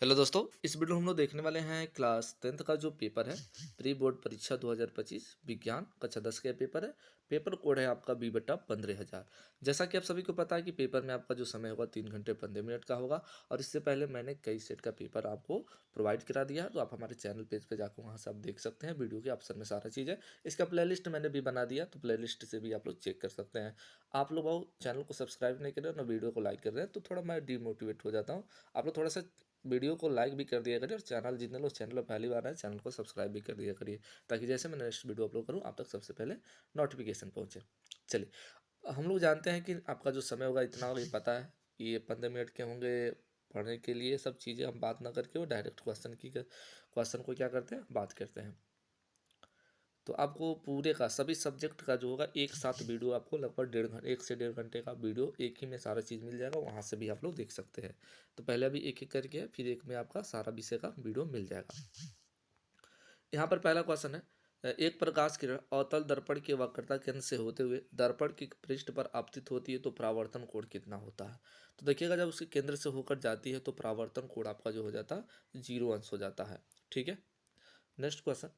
Hello दोस्तों, इस video में हम लोग देखने वाले हैं क्लास 10th का जो पेपर है प्री बोर्ड परीक्षा 2025 विज्ञान कक्षा 10 का पेपर है। पेपर कोड है आपका B/15,000। जैसा कि आप सभी को पता है कि पेपर में आपका जो समय होगा 3 घंटे 15 मिनट का होगा। और इससे पहले मैंने कई सेट का पेपर आपको प्रोवाइड करा दिया है, तो आप हमारे चैनल पेज पर जाकर वहाँ से आप देख सकते हैं। वीडियो के ऑप्शन में सारा चीज़ है। इसका प्ले मैंने भी बना दिया, तो प्ले से भी आप लोग चेक कर सकते हैं। आप लोग वो चैनल को सब्सक्राइब नहीं कर रहे हैं ना वीडियो को लाइक कर रहे हैं, तो थोड़ा मैं डीमोटिवेट हो जाता हूँ। आप लोग थोड़ा सा वीडियो को लाइक भी कर दिया करिए, और चैनल जितने लोग चैनल पर पहली बार आए चैनल को सब्सक्राइब भी कर दिया करिए, ताकि जैसे मैं नेक्स्ट वीडियो अपलोड करूँ आप तक सबसे पहले नोटिफिकेशन पहुँचे। चलिए, हम लोग जानते हैं कि आपका जो समय होगा इतना होगा, ये पता है कि ये 15 मिनट के होंगे पढ़ने के लिए। सब चीज़ें हम बात ना करके वो डायरेक्ट क्वेश्चन को क्या करते हैं, बात करते हैं। तो आपको पूरे का सभी सब्जेक्ट का जो होगा एक साथ वीडियो आपको लगभग 1 से 1.5 घंटे का वीडियो एक ही में सारा चीज़ मिल जाएगा, वहाँ से भी आप लोग देख सकते हैं। तो पहले अभी एक एक करके फिर एक में आपका सारा विषय का वीडियो मिल जाएगा। यहाँ पर पहला क्वेश्चन है, एक प्रकाश किरण अवतल दर्पण के वक्रता केंद्र से होते हुए दर्पण की पृष्ठ पर आपतित होती है तो परावर्तन कोण कितना होता है। तो देखिएगा, जब उसके केंद्र से होकर जाती है तो परावर्तन कोण आपका जो हो जाता है 0 अंश हो जाता है। ठीक है। नेक्स्ट क्वेश्चन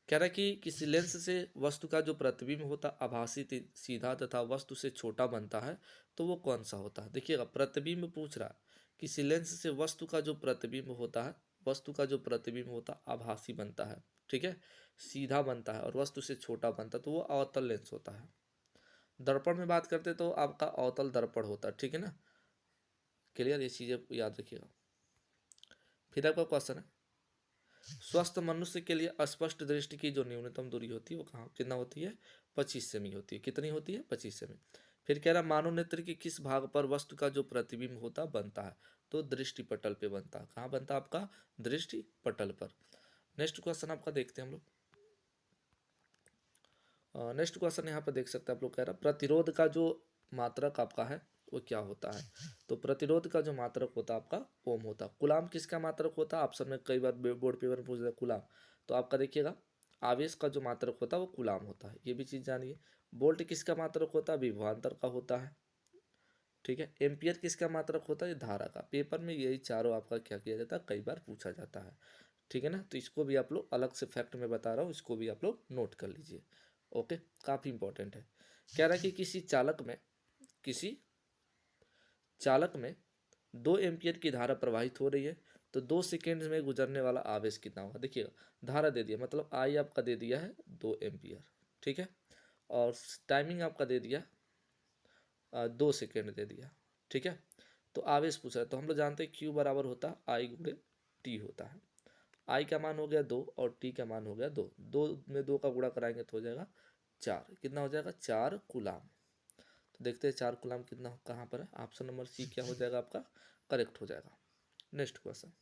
कह रहा है कि किसी लेंस से वस्तु का जो प्रतिबिंब होता आभासी सीधा तथा वस्तु से छोटा बनता है, तो वो कौन सा होता है। देखिएगा, प्रतिबिंब पूछ रहा है। किसी लेंस से वस्तु का जो प्रतिबिंब होता है, वस्तु का जो प्रतिबिंब होता आभासी बनता है, ठीक है, सीधा बनता है और वस्तु से छोटा बनता है, तो वो अवतल लेंस होता है। दर्पण में बात करते तो आपका अवतल दर्पण होता है। ठीक है ना, क्लियर, ये चीज़ें याद रखिएगा। फिर आपका क्वेश्चन है, स्वस्थ मनुष्य के लिए अस्पष्ट दृष्टि की जो न्यूनतम दूरी होती है वो कहाँ कितना होती है, 25 सेमी होती है। कितनी होती है, 25 सेमी। फिर कह रहा मानव नेत्र के किस भाग पर वस्तु का जो प्रतिबिंब होता बनता है, तो दृष्टि पटल पे बनता है। कहाँ बनता है आपका, दृष्टि पटल पर। नेक्स्ट क्वेश्चन आपका देखते हैं हम लोग। नेक्स्ट क्वेश्चन यहाँ पर देख सकते हैं आप लोग, कह रहा प्रतिरोध का जो मात्रक आपका है वो क्या होता है। तो प्रतिरोध का जो मात्रक होता है आपका ओम होता है। कुलाम किसका मात्रक होता है, ऑप्शन में कई बार बोर्ड पेपर में पूछ रहा है कुलाम, तो आपका देखिएगा आवेश का जो मात्रक होता है वो कुलाम होता है, ये भी चीज़ जानिए। वोल्ट किसका मात्रक होता है, विभवांतर का होता है। ठीक है। एम्पियर किसका मात्रक होता है, धारा का। पेपर में यही चारों आपका क्या किया जाता है, कई बार पूछा जाता है। ठीक है ना, तो इसको भी आप लोग अलग से फैक्ट में बता रहा हूँ, इसको भी आप लोग नोट कर लीजिए। ओके, काफ़ी इंपॉर्टेंट है। कह रहा है कि किसी चालक में 2 एम्पियर की धारा प्रवाहित हो रही है, तो 2 सेकेंड में गुजरने वाला आवेश कितना होगा। देखिएगा, धारा दे दिया, मतलब आई आपका दे दिया है 2 एम्पियर। ठीक है। और टाइमिंग आपका दे दिया 2 सेकेंड दे दिया। ठीक है। तो आवेश पूछा है, तो हम लोग जानते हैं क्यू बराबर होता है आई गुणे टी होता है। आई का मान हो गया 2 और टी का मान हो गया 2। 2 में 2 का गुणा कराएंगे तो हो जाएगा 4। कितना हो जाएगा, 4 कुलाम। तो देखते हैं 4 कुलाम कितना कहाँ पर है। ऑप्शन नंबर सी क्या हो जाएगा आपका, करेक्ट हो जाएगा। नेक्स्ट क्वेश्चन,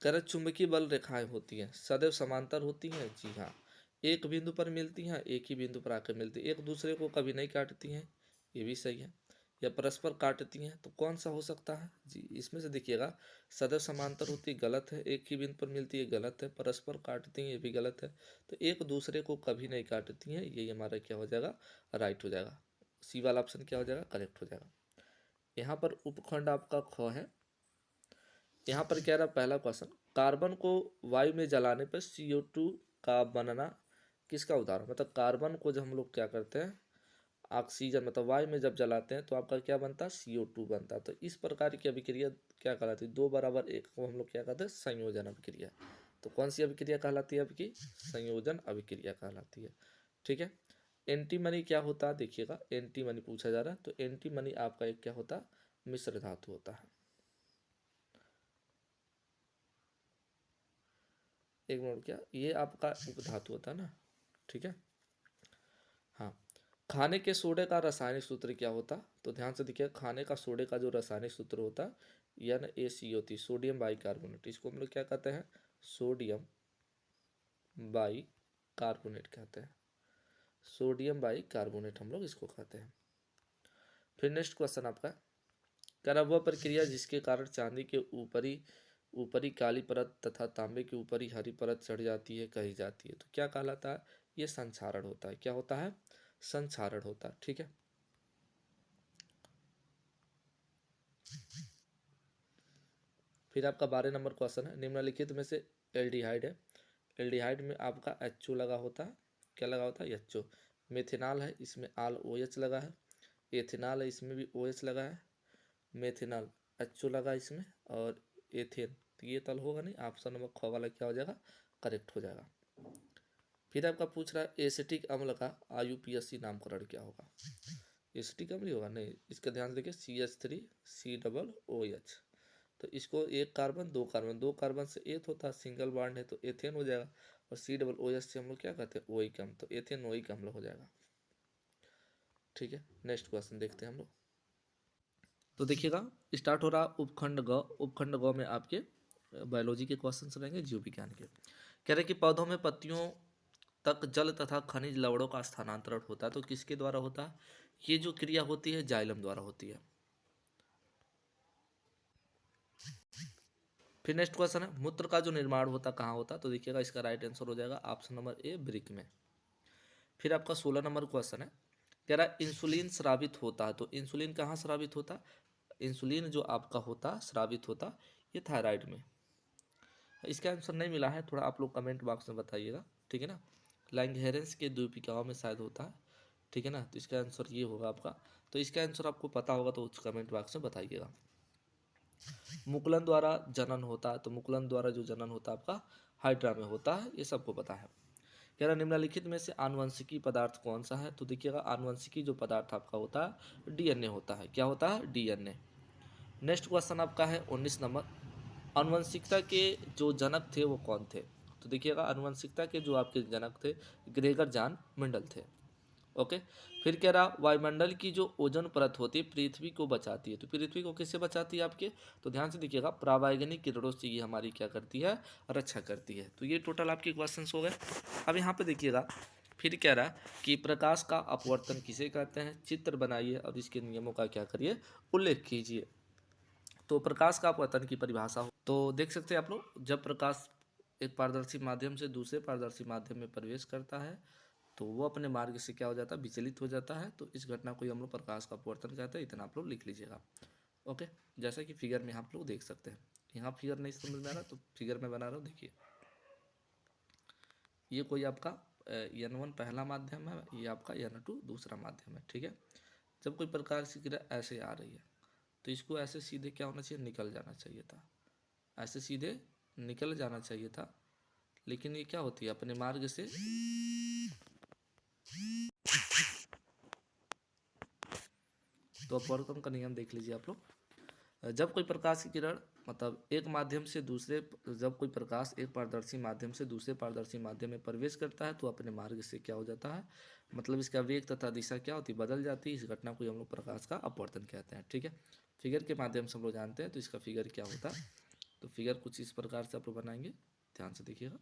कर चुंबकीय बल रेखाएं होती हैं सदैव समांतर होती हैं। जी हाँ, एक बिंदु पर मिलती हैं, एक ही बिंदु पर आकर मिलती हैं, एक दूसरे को कभी नहीं काटती हैं, ये भी सही है। या परस्पर काटती हैं, तो कौन सा हो सकता है जी, इसमें से देखिएगा, सदैव समांतर होती गलत है, एक ही बिंदु पर मिलती है गलत है, परस्पर काटती हैं ये भी गलत है, तो एक दूसरे को कभी नहीं काटती हैं, ये हमारा क्या हो जाएगा, राइट हो जाएगा। सी वाला ऑप्शन क्या हो जाएगा, करेक्ट हो जाएगा। यहाँ पर उपखंड आपका ख है। यहाँ पर कह रहा पहला क्वेश्चन, कार्बन को वायु में जलाने पर CO2 का बनना किसका उदाहरण। मतलब कार्बन को जब हम लोग क्या करते हैं, ऑक्सीजन मतलब वायु में जब जलाते हैं तो आपका क्या बनता है, CO2 बनता है। तो इस प्रकार की अभिक्रिया क्या कहलाती है, 2 = 1 को हम लोग क्या कहते हैं, संयोजन अभिक्रिया। तो कौन सी अभिक्रिया कहलाती है आपकी, संयोजन अभिक्रिया कहलाती है। ठीक है। एंटीमनी क्या होता है, देखिएगा एंटीमनी पूछा जा रहा है, तो एंटीमनी आपका एक क्या होता है, मिश्र धातु होता है। एक मिनट, क्या ये आपका उपधातु होता है ना। ठीक है। हाँ, खाने के सोडे का रासायनिक सूत्र क्या होता, तो ध्यान से देखिए, खाने का सोडे का जो रासायनिक सूत्र होता है NaCO3, सोडियम बाइकार्बोनेट। इसको हम लोग क्या कहते हैं, सोडियम बाइकार्बोनेट कहते हैं। सोडियम बाइकार्बोनेट हम लोग इसको कहते हैं। फिर नेक्स्ट क्वेश्चन आपका, करा वह प्रक्रिया जिसके कारण चांदी के ऊपरी ऊपरी काली परत तथा तांबे के ऊपरी हरी परत चढ़ जाती है कही जाती है, तो क्या कहलाता है, ये संक्षारण होता है। क्या होता है, संक्षारण होता है। ठीक है। फिर आपका 12 नंबर क्वेश्चन है, निम्नलिखित में से एल्डिहाइड है, एल्डिहाइड में आपका एचओ लगा होता है, क्या लगा होता है, एचओ। मेथिनाल है, इसमें आल ओ एच लगा है। एथिनाल है, इसमें भी ओ एच लगा है। मेथिनाल एचओ लगा इसमें, और एथेन, तो ये तल होगा नहीं, ऑप्शन नंबर ख वाला क्या हो जाएगा, करेक्ट हो जाएगा। फिर आपका पूछ रहा है एसिटिक अम्ल का आयुपीएससी नामकरण क्या होगा। एसिटिक अम्ल ही होगा, नहीं, इसका ध्यान से देखिए, CH3COOH। तो इसको एक कार्बन दो कार्बन, दो कार्बन से एथ होता है, सिंगल बॉन्ड है तो एथेन हो जाएगा, और COOH से हम लोग क्या कहते हैं, ओइक अम्ल, तो एथेन ओइक अम्ल हो जाएगा। ठीक है, नेक्स्ट क्वेश्चन देखते हैं हम लोग। तो देखिएगा, स्टार्ट हो रहा उपखंड ग। उपखंड ग में आपके बायोलॉजी के क्वेश्चंस रहेंगे, जीव विज्ञान के। कह रहे कि पौधों में पत्तियों तक जल तथा खनिज लवणों का स्थानांतरण होता है, तो किसके द्वारा होता है, ये जो क्रिया होती है जाइलम द्वारा होती है। फिर नेक्स्ट क्वेश्चन है, मूत्र का जो निर्माण होता कहाँ होता, तो देखिएगा इसका राइट आंसर हो जाएगा ऑप्शन नंबर ए, वृक्क में। फिर आपका 16 नंबर क्वेश्चन है, कह रहा है इंसुलिन स्रावित होता है, तो इंसुलिन कहाँ स्रावित होता है, इंसुलिन जो आपका होता स्रावित होता ये थायराइड में। इसका आंसर नहीं मिला है, थोड़ा आप लोग कमेंट बॉक्स में बताइएगा, ठीक है ना। लैंगहेरेंस के द्वीपिकाओं में शायद होता है, ठीक है ना, तो इसका आंसर ये होगा आपका। तो इसका आंसर आपको पता होगा तो उस कमेंट बॉक्स में बताइएगा। मुकुलन द्वारा जनन होता है, तो मुकुलन द्वारा जो जनन होता है आपका हाइड्रा में होता है, ये सबको पता है। कह रहा निम्नलिखित में से आनुवंशिकी पदार्थ कौन सा है, तो देखिएगा आनुवंशिकी जो पदार्थ आपका होता है डीएनए होता है, क्या होता है, डीएनए। नेक्स्ट क्वेश्चन आपका है 19 नंबर, आनुवंशिकता के जो जनक थे वो कौन थे, तो देखिएगा आनुवंशिकता के जो आपके जनक थे ग्रेगर जॉन मेंडल थे। ओके। फिर कह रहा वायुमंडल की जो ओजोन परत होती है पृथ्वी को बचाती है, तो पृथ्वी को किससे बचाती है आपके, तो ध्यान से देखिएगा परावैंगनिक किरणों से ये हमारी क्या करती है, रक्षा करती है। तो ये टोटल आपके क्वेश्चंस हो गए। अब यहाँ पे देखिएगा, फिर कह रहा कि प्रकाश का अपवर्तन किसे कहते हैं, चित्र बनाइए और इसके नियमों का क्या करिए, उल्लेख कीजिए। तो प्रकाश का अपवर्तन की परिभाषा हो, तो देख सकते हैं आप लोग, जब प्रकाश एक पारदर्शी माध्यम से दूसरे पारदर्शी माध्यम में प्रवेश करता है तो वो अपने मार्ग से क्या हो जाता है, विचलित हो जाता है, तो इस घटना को हम लोग प्रकाश का अपवर्तन कहते हैं। इतना आप लोग लिख लीजिएगा। ओके, जैसा कि फिगर में आप लोग देख सकते हैं, यहाँ फिगर नहीं समझ में आ रहा तो फिगर में बना रहा हूँ, देखिए ये कोई आपका N1 पहला माध्यम है, ये आपका N2 दूसरा माध्यम है, ठीक है। जब कोई प्रकाश की क्रिया ऐसे आ रही है तो इसको ऐसे सीधे क्या होना चाहिए, निकल जाना चाहिए था, ऐसे सीधे निकल जाना चाहिए था, लेकिन ये क्या होती है अपने मार्ग से, तो अपवर्तन का नियम देख लीजिए आप लोग। जब कोई प्रकाश की किरण मतलब एक माध्यम से दूसरे, जब कोई प्रकाश एक पारदर्शी माध्यम से दूसरे पारदर्शी माध्यम में प्रवेश करता है तो अपने मार्ग से क्या हो जाता है, मतलब इसका वेग तथा दिशा क्या होती है, बदल जाती है। इस घटना को हम लोग प्रकाश का अपवर्तन कहते हैं, ठीक है। फिगर के माध्यम से हम लोग जानते हैं, तो इसका फिगर क्या होता है, तो फिगर कुछ इस प्रकार से आप लोग बनाएंगे, ध्यान से देखिएगा।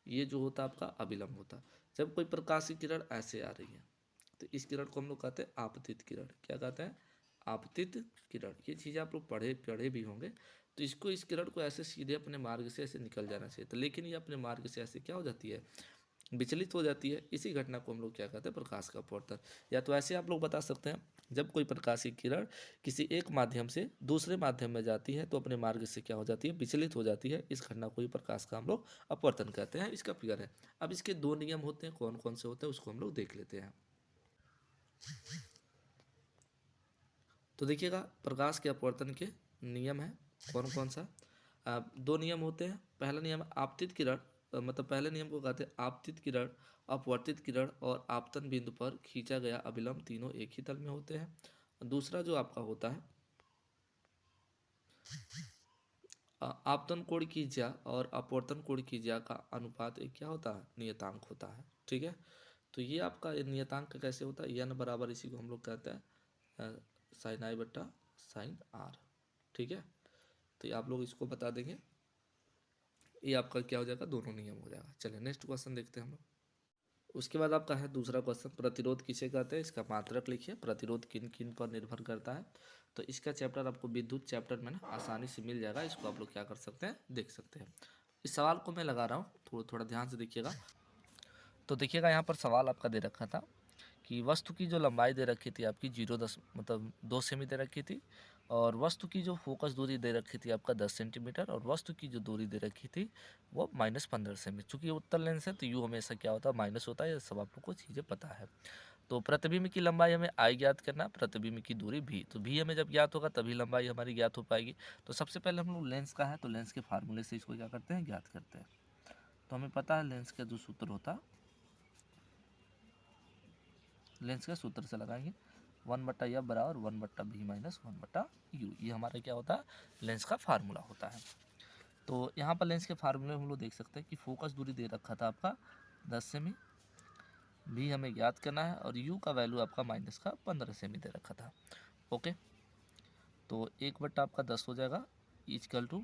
ये जो होता है आपका अभिलंब होता है। जब कोई प्रकाश की किरण ऐसे आ रही है तो इस किरण को हम लोग कहते हैं आपतित किरण, क्या कहते हैं, आपतित किरण। ये चीज़ें आप लोग पढ़े पढ़े भी होंगे। तो इसको, इस किरण को ऐसे सीधे अपने मार्ग से ऐसे निकल जाना चाहिए था, लेकिन ये अपने मार्ग से ऐसे क्या हो जाती है, विचलित हो जाती है। इसी घटना को हम लोग क्या कहते हैं, प्रकाश का अपवर्तन। या तो ऐसे आप लोग बता सकते हैं, जब कोई प्रकाश की किरण किसी एक माध्यम से दूसरे माध्यम में जाती है तो अपने मार्ग से क्या हो जाती है, विचलित हो जाती है। इस घटना को ही प्रकाश का हम लोग अपवर्तन कहते हैं। इसका फिगर है। अब इसके दो नियम होते हैं, कौन कौन से होते हैं उसको हम लोग देख लेते हैं। तो देखिएगा, प्रकाश के अपवर्तन के नियम है कौन कौन सा। दो नियम होते हैं। पहला नियम है आपतित किरण, मतलब पहले नियम को कहते हैं आपतित किरण, अपवर्तित किरण और आपतन बिंदु पर खींचा गया अभिलंब तीनों एक ही तल में होते हैं। दूसरा जो आपका होता है आपतन कोण की ज्या और अपवर्तन कोण की ज्या का अनुपात एक क्या होता है, नियतांक होता है, ठीक है। तो ये आपका नियतांक कैसे होता है, n बराबर, इसी को हम लोग कहते हैं साइन आई बट्टा साइन आर, ठीक है। तो ये आप लोग इसको बता देंगे, ये आपका क्या हो जाएगा, दोनों नियम हो जाएगा। चलिए नेक्स्ट क्वेश्चन देखते हैं हम लोग। उसके बाद आपका है दूसरा क्वेश्चन, प्रतिरोध किसे कहते हैं, इसका मात्रक लिखिए। प्रतिरोध किन किन पर निर्भर करता है, तो इसका चैप्टर आपको विद्युत चैप्टर में ना आसानी से मिल जाएगा। इसको आप लोग क्या कर सकते हैं, देख सकते हैं। इस सवाल को मैं लगा रहा हूँ, थोड़ा थोड़ा ध्यान से देखिएगा। तो देखिएगा, यहाँ पर सवाल आपका दे रखा था कि वस्तु की जो लंबाई दे रखी थी आपकी 0 मतलब 2 सेमी दे रखी थी, और वस्तु की जो फोकस दूरी दे रखी थी आपका 10 सेंटीमीटर और वस्तु की जो दूरी दे रखी थी वो -15 सेमी। चूंकि उत्तल लेंस है तो यू हमेशा क्या होता है, माइनस होता है। ये सब आप लोग को चीज़ें पता है। तो प्रतिबिंब की लंबाई हमें आई ज्ञात करना, प्रतिबिंब की दूरी भी। तो भी हमें जब ज्ञात होगा तभी लंबाई हमारी ज्ञात हो पाएगी। तो सबसे पहले हम लोग लेंस का है तो लेंस के फार्मूले से इसको क्या करते हैं, ज्ञात करते हैं। तो हमें पता है लेंस का जो सूत्र होता है, लेंस का सूत्र से लगाएंगे 1/f बराबर 1/b माइनस 1/u। ये हमारा क्या होता है, लेंस का फार्मूला होता है। तो यहाँ पर लेंस के फार्मूले हम लोग देख सकते हैं कि फोकस दूरी दे रखा था आपका 10 सेमी, भी हमें ज्ञात करना है और u का वैल्यू आपका -15 सेमी दे रखा था। ओके, तो 1/10 आपका 10 हो जाएगा इक्वल टू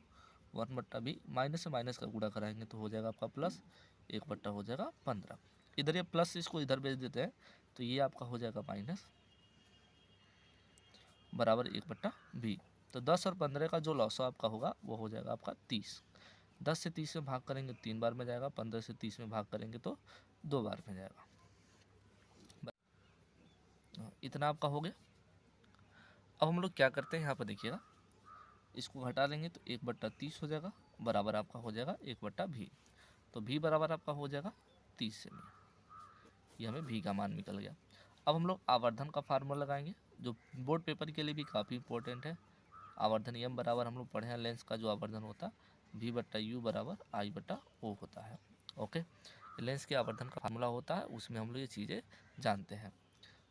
1/b, माइनस से माइनस का गुणा कराएंगे तो हो जाएगा आपका प्लस 1/, हो जाएगा 15। इधर ये प्लस, इसको इधर भेज देते हैं तो ये आपका हो जाएगा माइनस बराबर 1/b। तो 10 और 15 का जो लॉस आपका होगा वो हो जाएगा आपका 30। 10 से 30 में भाग करेंगे 3 बार में जाएगा, 15 से 30 में भाग करेंगे तो 2 बार में जाएगा। इतना आपका हो गया। अब हम लोग क्या करते हैं, यहाँ पर देखिएगा, इसको घटा लेंगे तो 1/30 हो जाएगा, बराबर आपका हो जाएगा 1/v। तो v बराबर आपका हो जाएगा 30 सेमी। ये हमें v का मान निकल गया। अब हम लोग आवर्धन का फार्मूला लगाएंगे जो बोर्ड पेपर के लिए भी काफ़ी इंपॉर्टेंट है। आवर्धन m बराबर हम लोग पढ़े हैं, लेंस का जो आवर्धन होता है v/u बराबर I/o होता है। ओके, लेंस के आवर्धन का फार्मूला होता है, उसमें हम लोग ये चीज़ें जानते हैं।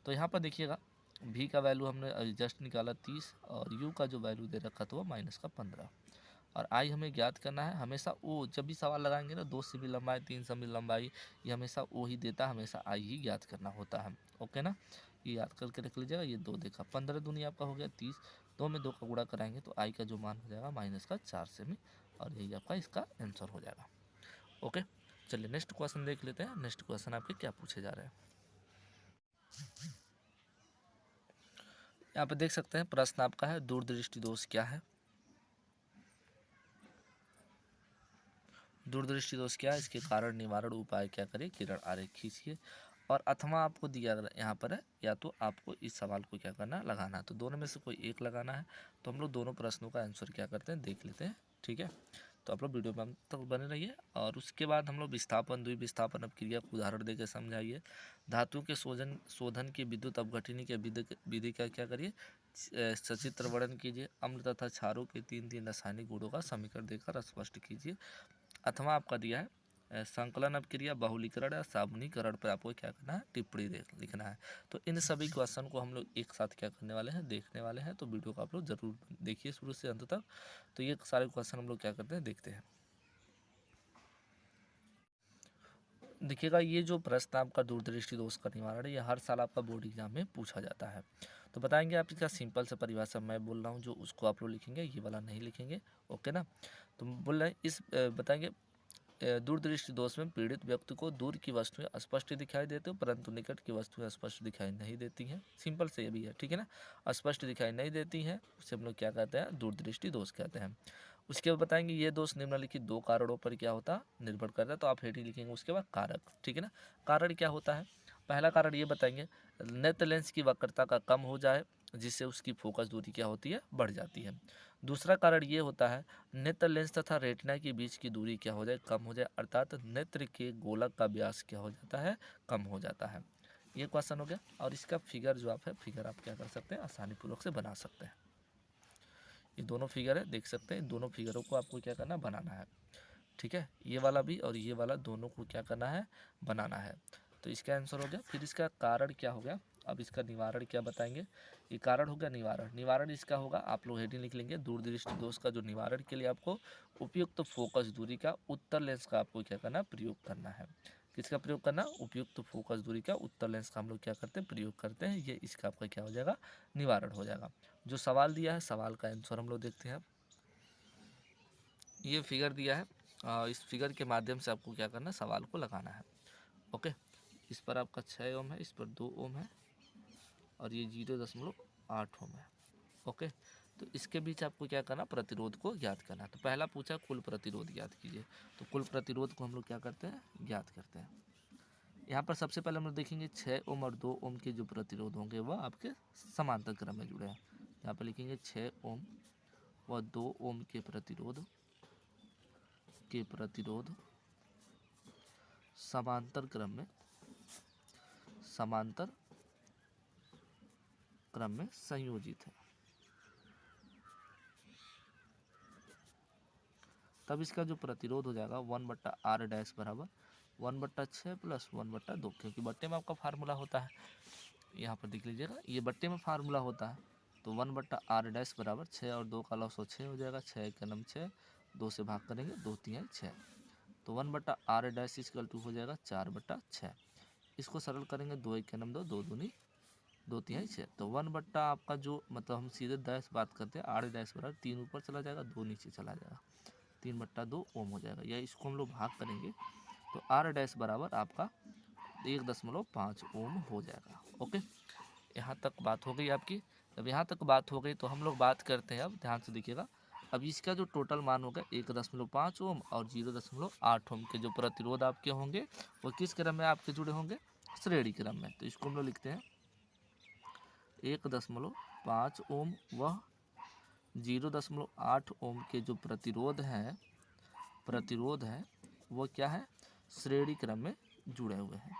तो यहाँ पर देखिएगा v का वैल्यू हमने जस्ट निकाला 30 और u का जो वैल्यू दे रखा था वो -15 और i हमें ज्ञात करना है। हमेशा ओ जब भी सवाल लगाएंगे ना, 2 सेमी लंबाई 3 सेमी लंबाई, ये हमेशा ओ ही देता है, हमेशा i ही ज्ञात करना होता है। ओके ना, ये याद करके रख लीजिएगा। ये 2 देखा, 15 दूनी आपका हो गया 30, 2 में 2 का गुणा कराएंगे तो i का जो मान हो जाएगा -4 सेमी और यही आपका इसका आंसर हो जाएगा। ओके, चलिए नेक्स्ट क्वेश्चन देख लेते हैं। नेक्स्ट क्वेश्चन आपके क्या पूछे जा रहे हैं, यहाँ पे देख सकते हैं। प्रश्न आपका है दूरदृष्टि दोष क्या है। दूरदृष्टि दोष क्या है, इसके कारण निवारण उपाय क्या करें, किरण आरेख खींचिए। और अथवा आपको दिया यहाँ पर है, या तो आपको इस सवाल को क्या करना है, लगाना है। तो दोनों में से कोई एक लगाना है। तो हम लोग दोनों प्रश्नों का आंसर क्या करते हैं, देख लेते हैं। ठीक है, तो आप लोग वीडियो में तक बने रहिए। और उसके बाद हम लोग विस्थापन द्विविस्थापन अपक्रिया को उदाहरण देकर समझाइए। धातु के शोधन की विद्युत अपघटनी के विधि का क्या करिए, सचित्र वर्णन कीजिए। अम्ल तथा क्षारों के 3 रासायनिक गुणों का समीकरण देकर स्पष्ट कीजिए। अथवा आपका दिया है संकलन अपक्रिया, बहुलीकरण या साबुनीकरण पर आपको क्या करना है, टिप्पणी लिखना है। तो इन सभी क्वेश्चन को हम लोग एक साथ क्या करने वाले हैं, देखने वाले हैं। तो वीडियो को आप लोग जरूर देखिए शुरू से अंत तक। तो ये सारे क्वेश्चन हम लोग क्या करते हैं, देखते हैं। देखिएगा, ये जो प्रश्न आपका दूरदृष्टि दोष का निवारण है, ये हर साल आपका बोर्ड एग्जाम में पूछा जाता है। तो बताएंगे आप इसका सिंपल से परिभाषा मैं बोल रहा हूँ जो उसको आप लोग लिखेंगे, ये वाला नहीं लिखेंगे। ओके ना, तो बोल रहे हैं इस बताएंगे दूरदृष्टि दोष में पीड़ित व्यक्ति को दूर की वस्तुएं स्पष्ट दिखाई देती हैं परंतु निकट की वस्तुएं स्पष्ट दिखाई नहीं देती हैं। सिंपल से ये भी है, ठीक है ना। स्पष्ट दिखाई नहीं देती हैं उसे हम लोग क्या कहते हैं, दूरदृष्टि दोष कहते हैं। उसके बाद बताएंगे ये दोष निम्नलिखित 2 कारणों पर क्या होता है, निर्भर करता है। तो आप हेडिंग लिखेंगे उसके बाद कारक, ठीक है ना। कारण क्या होता है, पहला कारण ये बताएंगे नेत्र लेंस की वक्रता का कम हो जाए जिससे उसकी फोकस दूरी क्या होती है, बढ़ जाती है। दूसरा कारण ये होता है नेत्र लेंस तथा रेटिना के बीच की दूरी क्या हो जाए, कम हो जाए, अर्थात नेत्र के गोलक का व्यास क्या हो जाता है, कम हो जाता है। ये क्वेश्चन हो गया। और इसका फिगर जो आप है, फिगर आप क्या कर सकते हैं, आसानी पूर्वक से बना सकते हैं। ये दोनों फिगर है, देख सकते हैं। इन दोनों फिगरों को आपको क्या करना, बनाना है। ठीक है, ये वाला भी और ये वाला दोनों को क्या करना है, बनाना है। तो इसका आंसर हो गया। फिर इसका कारण क्या हो गया, अब इसका निवारण क्या बताएंगे। ये कारण हो गया निवारण। निवारण इसका होगा, आप लोग हेडिंग लिख लेंगे दूरदृष्टि दोष का जो निवारण के लिए आपको उपयुक्त फोकस दूरी का उत्तर लेंस का आपको क्या करना, प्रयोग करना है। किसका प्रयोग करना, उपयुक्त फोकस दूरी का उत्तर लेंस का हम लोग क्या करते हैं, प्रयोग करते हैं। ये इसका आपका क्या हो जाएगा, निवारण हो जाएगा। जो सवाल दिया है, सवाल का आंसर हम लोग देखते हैं। ये फिगर दिया है, इस फिगर के माध्यम से आपको क्या करना है, सवाल को लगाना है। ओके, इस पर आपका 6 ओम है, इस पर 2 ओम है और ये 0.8 ओम है। ओके, तो इसके बीच आपको क्या करना, प्रतिरोध को ज्ञात करना है। तो पहला पूछा कुल प्रतिरोध ज्ञात कीजिए। तो कुल प्रतिरोध को हम लोग क्या करते हैं, ज्ञात करते हैं। यहाँ पर सबसे पहले हम लोग देखेंगे 6 ओम और 2 ओम के जो प्रतिरोध होंगे वह आपके समांतर क्रम में जुड़े हैं। यहाँ पर लिखेंगे 6 ओम व 2 ओम के प्रतिरोध समांतर क्रम में संयोजित है। तब इसका जो प्रतिरोध हो जाएगा 1/r डैश बराबर 1/6 प्लस 1/2, क्योंकि बट्टे में आपका फार्मूला होता है, यहाँ पर देख लीजिएगा ये बट्टे में फार्मूला होता है। तो 1/r डैश बराबर 6 और 2 का लॉस 6 हो जाएगा, 6 के नम 6, 2 से भाग करेंगे 2 3 6, तो 1/r डैश इक्वल टू हो जाएगा 4/6। इसको सरल करेंगे 2 1 के नम 2, 2 दूनी 2 3 6, तो 1/ आपका जो मतलब हम सीधे डैश बात करते हैं, r डैश बराबर 3 ऊपर चला जाएगा 2 नीचे चला जाएगा, 3/2 ओम हो जाएगा, या इसको हम लोग भाग करेंगे तो r डैश बराबर आपका 1.5 ओम हो जाएगा। ओके, यहाँ तक बात हो गई आपकी। जब यहाँ तक बात हो गई तो हम लोग बात करते हैं, अब ध्यान से देखिएगा, अब इसका जो टोटल मान होगा 1.5 ओम और 0.8 ओम के जो प्रतिरोध आपके होंगे वो किस क्रम में आपके जुड़े होंगे, श्रेणी क्रम में। तो इसको हम लोग लिखते हैं 1.5 ओम व 0.8 ओम के जो प्रतिरोध है वो क्या है, श्रेणी क्रम में जुड़े हुए हैं,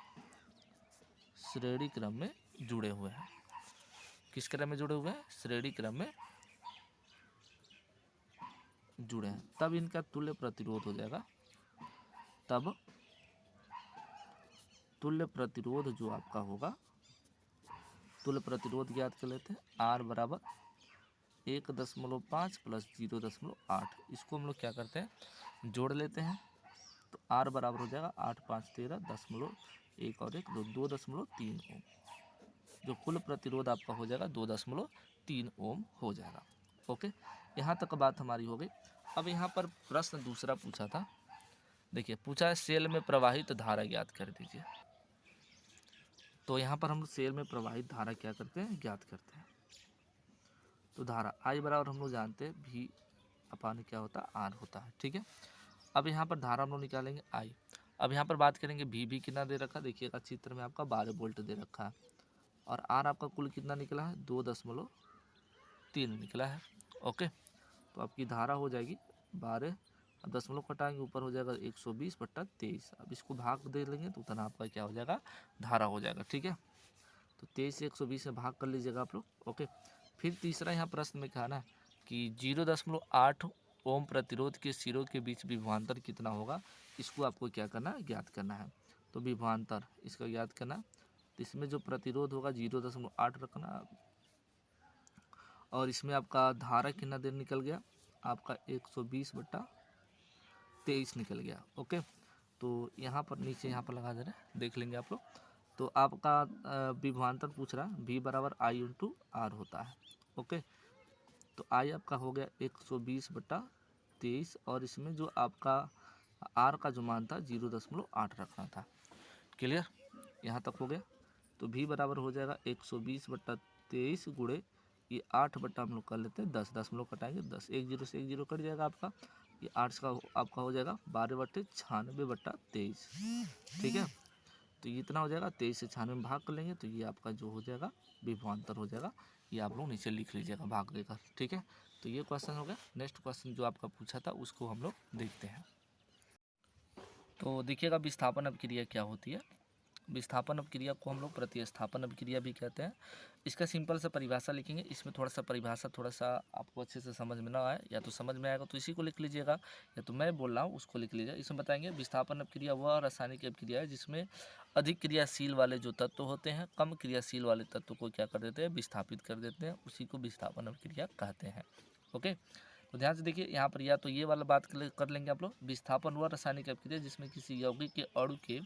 श्रेणी क्रम में जुड़े हुए हैं। किस क्रम में जुड़े हुए हैं, श्रेणी क्रम में जुड़े हैं। तब इनका तुल्य प्रतिरोध हो जाएगा, तब तुल्य प्रतिरोध जो आपका होगा, तुल्य प्रतिरोध ज्ञात कर लेते हैं, R बराबर 1.5 प्लस 0.8, इसको हम लोग क्या करते हैं, जोड़ लेते हैं। तो R बराबर हो जाएगा 8 5 13 1 और 1 2.3 ओम, जो कुल प्रतिरोध आपका हो जाएगा 2.3 ओम हो जाएगा। ओके, यहाँ तक बात हमारी हो गई। अब यहाँ पर प्रश्न दूसरा पूछा था, देखिए पूछा है सेल में प्रवाहित धारा ज्ञात कर दीजिए। तो यहाँ पर हम सेल में प्रवाहित धारा क्या करते हैं, ज्ञात करते हैं। तो धारा I बराबर हम लोग जानते हैं V अपान क्या होता है, R होता है, ठीक है। अब यहाँ पर धारा हम लोग निकालेंगे I। अब यहाँ पर बात करेंगे V कितना दे रखा है, देखिएगा चित्र में आपका 12 वोल्ट दे रखा है, और R आपका कुल कितना निकला है, 2.3 निकला है। ओके, तो आपकी धारा हो जाएगी 12, अब दशमलव कटाएंगे ऊपर हो जाएगा 120/23। अब इसको भाग दे लेंगे तो उतना आपका क्या हो जाएगा, धारा हो जाएगा, ठीक है। तो 23 से 120 से भाग कर लीजिएगा आप लोग। ओके, फिर तीसरा यहाँ प्रश्न में कहा ना कि 0.8 ओम प्रतिरोध के सिरों के बीच विभवांतर कितना होगा, इसको आपको क्या करना है, ज्ञात करना है। तो विभवांतर इसका ज्ञात करना, तो इसमें जो प्रतिरोध होगा 0.8 रखना, और इसमें आपका धारा कितना देर निकल गया, आपका 120/23 निकल गया। ओके, तो यहाँ पर नीचे यहाँ पर लगा दे रहे हैं, देख लेंगे आप लोग। तो आपका विभवांतर पूछ रहा है, V बराबर I इंटू R होता है। ओके, तो I आपका हो गया 120/23, और इसमें जो आपका R का जो मान था 0.8 रखना था। क्लियर, यहाँ तक हो गया। तो V बराबर हो जाएगा 120/23 गुणे ये 8 हम लोग कर लेते हैं 10, 10 हम लोग कटाएंगे 10, 1 0 से 1 0 कट जाएगा आपका, ये 8 का आपका हो जाएगा 12/96/23, ठीक है। तो ये इतना हो जाएगा, 23 से 96 में भाग कर लेंगे तो ये आपका जो हो जाएगा विभवांतर हो जाएगा, ये आप लोग नीचे लिख लीजिएगा भाग देकर, ठीक है। तो ये क्वेश्चन हो गया। नेक्स्ट क्वेश्चन जो आपका पूछा था उसको हम लोग देखते हैं। तो देखिएगा विस्थापन अभिक्रिया क्या होती है। विस्थापन अभिक्रिया को हम लोग प्रतिस्थापन अभिक्रिया भी कहते हैं। इसका सिंपल सा परिभाषा लिखेंगे, इसमें थोड़ा सा परिभाषा थोड़ा सा आपको अच्छे से समझ में ना आए, या तो समझ में आएगा तो इसी को लिख लीजिएगा, या तो मैं बोल रहा हूँ उसको लिख लीजिएगा। इसमें बताएंगे विस्थापन अभिक्रिया वह रासायनिक अभिक्रिया है जिसमें अधिक क्रियाशील वाले जो तत्व होते हैं कम क्रियाशील वाले तत्व को क्या कर देते हैं, विस्थापित कर देते हैं, उसी को विस्थापन अभिक्रिया कहते हैं। ओके, तो ध्यान से देखिए यहाँ पर, या तो ये वाला बात कर लेंगे आप लोग, विस्थापन वह रासायनिक अभिक्रिया जिसमें किसी यौगिक के अणु के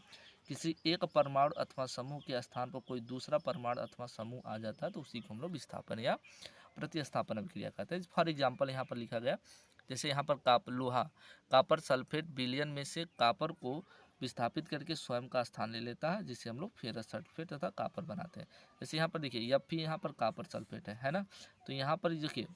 किसी एक परमाणु अथवा समूह के स्थान पर कोई दूसरा परमाणु अथवा समूह आ जाता है तो उसी को हम लोग विस्थापन या प्रतिस्थापन अभिक्रिया कहते हैं। फॉर एग्जाम्पल यहाँ पर लिखा गया, जैसे यहाँ पर लोहा कापर सल्फेट विलयन में से कापर को विस्थापित करके स्वयं का स्थान ले लेता है, जिसे हम लोग फेरस सल्फेट तथा कापर बनाते हैं। जैसे यहाँ पर देखिए Fe यहाँ पर कापर सल्फेट है ना, तो यहाँ पर देखिए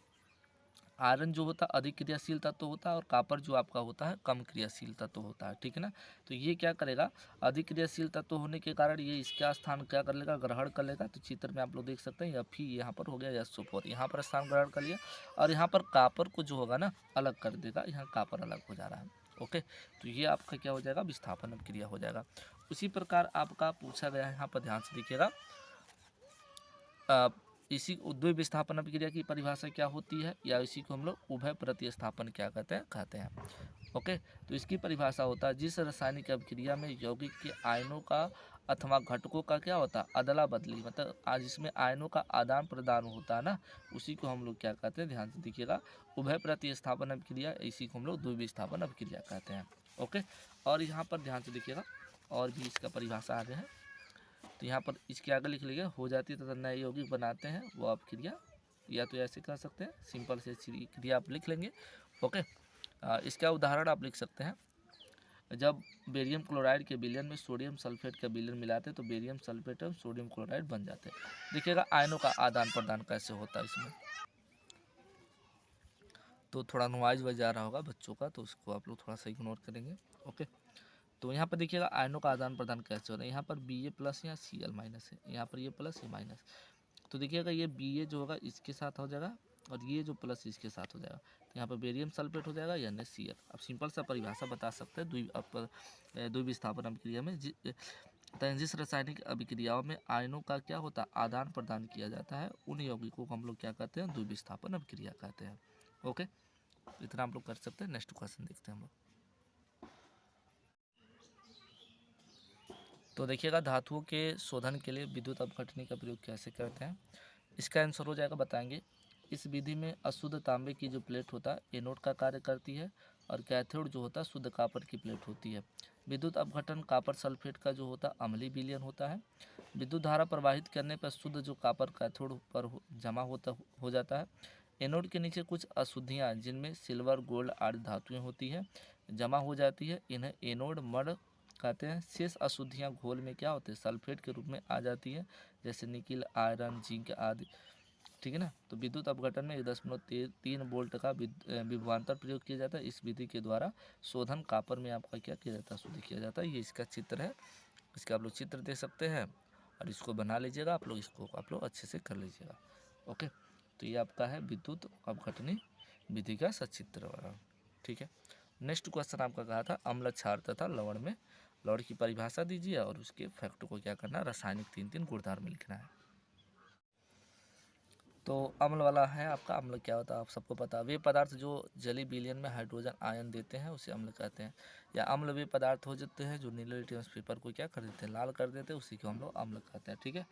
आयरन जो होता है अधिक क्रियाशील तत्व होता है और कॉपर जो आपका होता है कम क्रियाशील तत्व होता है, ठीक है ना। तो ये क्या करेगा, अधिक क्रियाशील तत्व होने के कारण ये इसका स्थान क्या कर लेगा, ग्रहण कर लेगा। तो चित्र में आप लोग देख सकते हैं Fe यहाँ पर हो गया, SO4 यहाँ पर स्थान ग्रहण कर लिया और यहाँ पर कॉपर को जो होगा ना अलग कर देगा, यहाँ कॉपर अलग हो जा रहा है। ओके, तो ये आपका क्या हो जाएगा, विस्थापन अभिक्रिया हो जाएगा। उसी प्रकार आपका पूछा गया है, यहाँ पर ध्यान से देखिएगा, इसी द्वि विस्थापन अभिक्रिया की परिभाषा क्या होती है, या इसी को हम लोग उभय प्रतिस्थापन क्या कहते हैं। ओके, तो इसकी परिभाषा होता है जिस रासायनिक अभिक्रिया में यौगिक के आयनों का अथवा घटकों का क्या होता है, अदला बदली, मतलब आज जिसमें आयनों का आदान प्रदान होता है ना, उसी को हम लोग क्या कहते हैं, ध्यान से देखिएगा, उभय प्रतिस्थापन अभिक्रिया, इसी को हम लोग द्विविस्थापन अभिक्रिया कहते हैं। ओके, और यहाँ पर ध्यान से देखिएगा और भी इसका परिभाषा आगे है, तो यहाँ पर इसके आगे लिख लीजिए, हो जाती है तथा नए यौगिक बनाते हैं वो अभिक्रिया, या तो ऐसे कह सकते हैं, सिंपल से क्रिया आप लिख लेंगे। ओके, इसका उदाहरण आप लिख सकते हैं, जब बेरियम क्लोराइड के विलयन में सोडियम सल्फेट का विलयन मिलाते हैं तो बेरियम सल्फेट और सोडियम क्लोराइड बन जाते हैं। देखिएगा आयनों का आदान प्रदान कैसे होता है इसमें, तो थोड़ा नॉइज बज जा रहा होगा बच्चों का, तो उसको आप लोग थोड़ा सा इग्नोर करेंगे। ओके, तो यहाँ पर देखिएगा आयनों का आदान प्रदान कैसे हो रहा है, यहाँ पर Ba+ या Cl- है, यहाँ पर ये प्लस ये माइनस, तो देखिएगा ये Ba जो होगा इसके साथ हो जाएगा और ये जो प्लस इसके साथ हो जाएगा, तो यहाँ पर बेरियम सल्फेट हो जाएगा या NaCl। अब सिंपल सा परिभाषा बता सकते हैं द्विविस्थापन अभिक्रिया में जिस रासायनिक अभिक्रियाओं में आयनों का क्या होता है, आदान प्रदान किया जाता है, उन यौगिकों को हम लोग क्या कहते हैं, द्विविस्थापन अभिक्रिया कहते हैं। ओके, इतना हम लोग कर सकते हैं। नेक्स्ट क्वेश्चन देखते हैं हम लोग। तो देखिएगा धातुओं के शोधन के लिए विद्युत अपघटनी का प्रयोग कैसे करते हैं, इसका आंसर हो जाएगा, बताएंगे। इस विधि में अशुद्ध तांबे की जो प्लेट होता है एनोड का कार्य करती है और कैथोड जो होता है शुद्ध कॉपर की प्लेट होती है। विद्युत अपघटन कॉपर सल्फेट का जो होता है अम्लीय विलयन होता है। विद्युत धारा प्रवाहित करने पर शुद्ध जो कॉपर कैथोड पर जमा हो जाता है। एनोड के नीचे कुछ अशुद्धियाँ जिनमें सिल्वर गोल्ड आदि धातुएं होती है जमा हो जाती है, इन्हें एनोड मड कहते हैं। शेष अशुद्धियाँ घोल में क्या होते हैं, सल्फेट के रूप में आ जाती है, जैसे निकिल, आयरन, जिंक आदि, ठीक है ना। तो विद्युत अपघटन में 1.3 वोल्ट का विभवांतर प्रयोग किया जाता है। इस विधि के द्वारा शोधन कॉपर में आपका क्या किया जाता है, शुद्ध किया जाता है। ये इसका चित्र है, इसका आप लोग चित्र देख सकते हैं और इसको बना लीजिएगा, आप लोग इसको आप लोग अच्छे से कर लीजिएगा। ओके, तो ये आपका है विद्युत अपघटनी विधि का सचित्र वाला, ठीक है। नेक्स्ट क्वेश्चन आपका कहा था अम्ल, क्षार तथा लवण में लवण की परिभाषा दीजिए और उसके फैक्ट को क्या करना है, रासायनिक 3 गुणधर्म में लिखना है। तो अम्ल वाला है आपका, अम्ल क्या होता है आप सबको पता है, वे पदार्थ जो जलीय विलयन में हाइड्रोजन आयन देते हैं उसे अम्ल कहते हैं। या अम्ल वे पदार्थ हो जाते हैं जो नीले लिटमस पेपर को क्या कर देते हैं, लाल कर देते हैं, उसी को हम लोग अम्ल कहते हैं, ठीक है।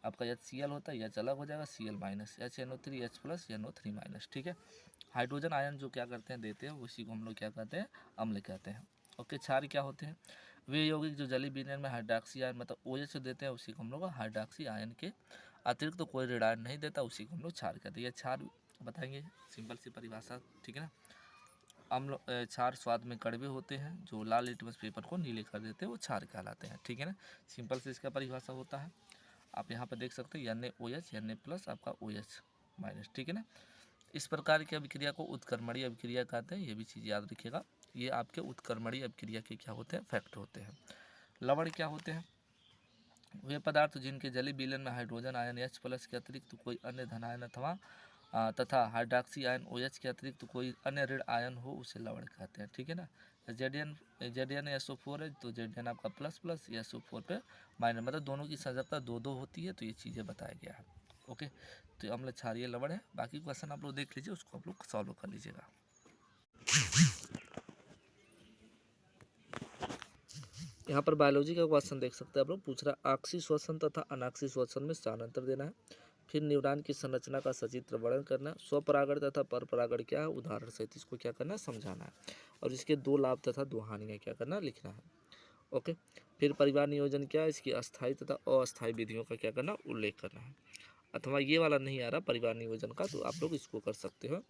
आपका HCl होता है, H अलग हो जाएगा, Cl-, HNO3 H+ NO3-, ठीक है। हाइड्रोजन आयन जो क्या करते हैं देते हैं, उसी को हम लोग क्या कहते हैं, अम्ल कहते हैं। ओके, क्षार क्या होते हैं, वे यौगिक जो जलीय विलयन में हाइड्रोक्सी आयन मतलब OH देते हैं, उसी को हम लोग हाइड्रोक्सी आयन के अतिरिक्त तो कोई ऋणायन नहीं देता, उसी को हम लोग क्षार कहते हैं। क्षार बताएंगे, सिंपल सी परिभाषा, ठीक है ना। अम्ल क्षार स्वाद में कड़वे होते हैं, जो लाल लिटमस पेपर को नीले कर देते हैं, वो क्षार कहलाते हैं, ठीक है ना। सिंपल से इसका परिभाषा होता है, आप यहाँ पर देख सकते हैं NaOH, Na+ आपका OH-, ठीक है ना। इस प्रकार की अभिक्रिया को उत्क्रमणीय अभिक्रिया कहते हैं, ये भी चीज़ याद रखिएगा। ये आपके उत्क्रमणीय अभिक्रिया के क्या होते हैं, फैक्ट होते हैं। लवण क्या होते हैं, वे पदार्थ जिनके जलीय विलयन में हाइड्रोजन आयन H+ के अतिरिक्त कोई अन्य धन आयन अथवा तथा हाइड्रोक्सी आयन OH के अतिरिक्त कोई अन्य ऋण आयन हो, उसे लवण कहते हैं, ठीक है ना। Zn SO4 है, तो Zn आपका प्लस SO4 पे माइनस, मतलब दोनों की संयोजकता 2-2 होती है, तो ये चीज़ें बताया गया है। ओके, तो अम्ल, क्षारीय, लवण है। बाकी क्वेश्चन आप लोग देख लीजिए, उसको आप लोग सॉल्व कर लीजिएगा। यहाँ पर बायोलॉजी का क्वेश्चन देख सकते हैं आप लोग, पूछ रहा है ऑक्सी श्वसन तथा अनाक्सी श्वसन में स्थानांतर देना है, फिर न्यूरॉन की संरचना का सचित्र वर्णन करना है, स्वपरागण तथा परपरागण क्या है उदाहरण सहित इसको क्या करना है, समझाना है, और इसके 2 लाभ तथा 2 हानियाँ क्या करना है, लिखना है। ओके, फिर परिवार नियोजन क्या है, इसकी अस्थायी तथा अस्थायी विधियों का क्या करना, उल्लेख करना है। अथवा ये वाला नहीं आ रहा परिवार नियोजन का, तो आप लोग इसको कर सकते हो।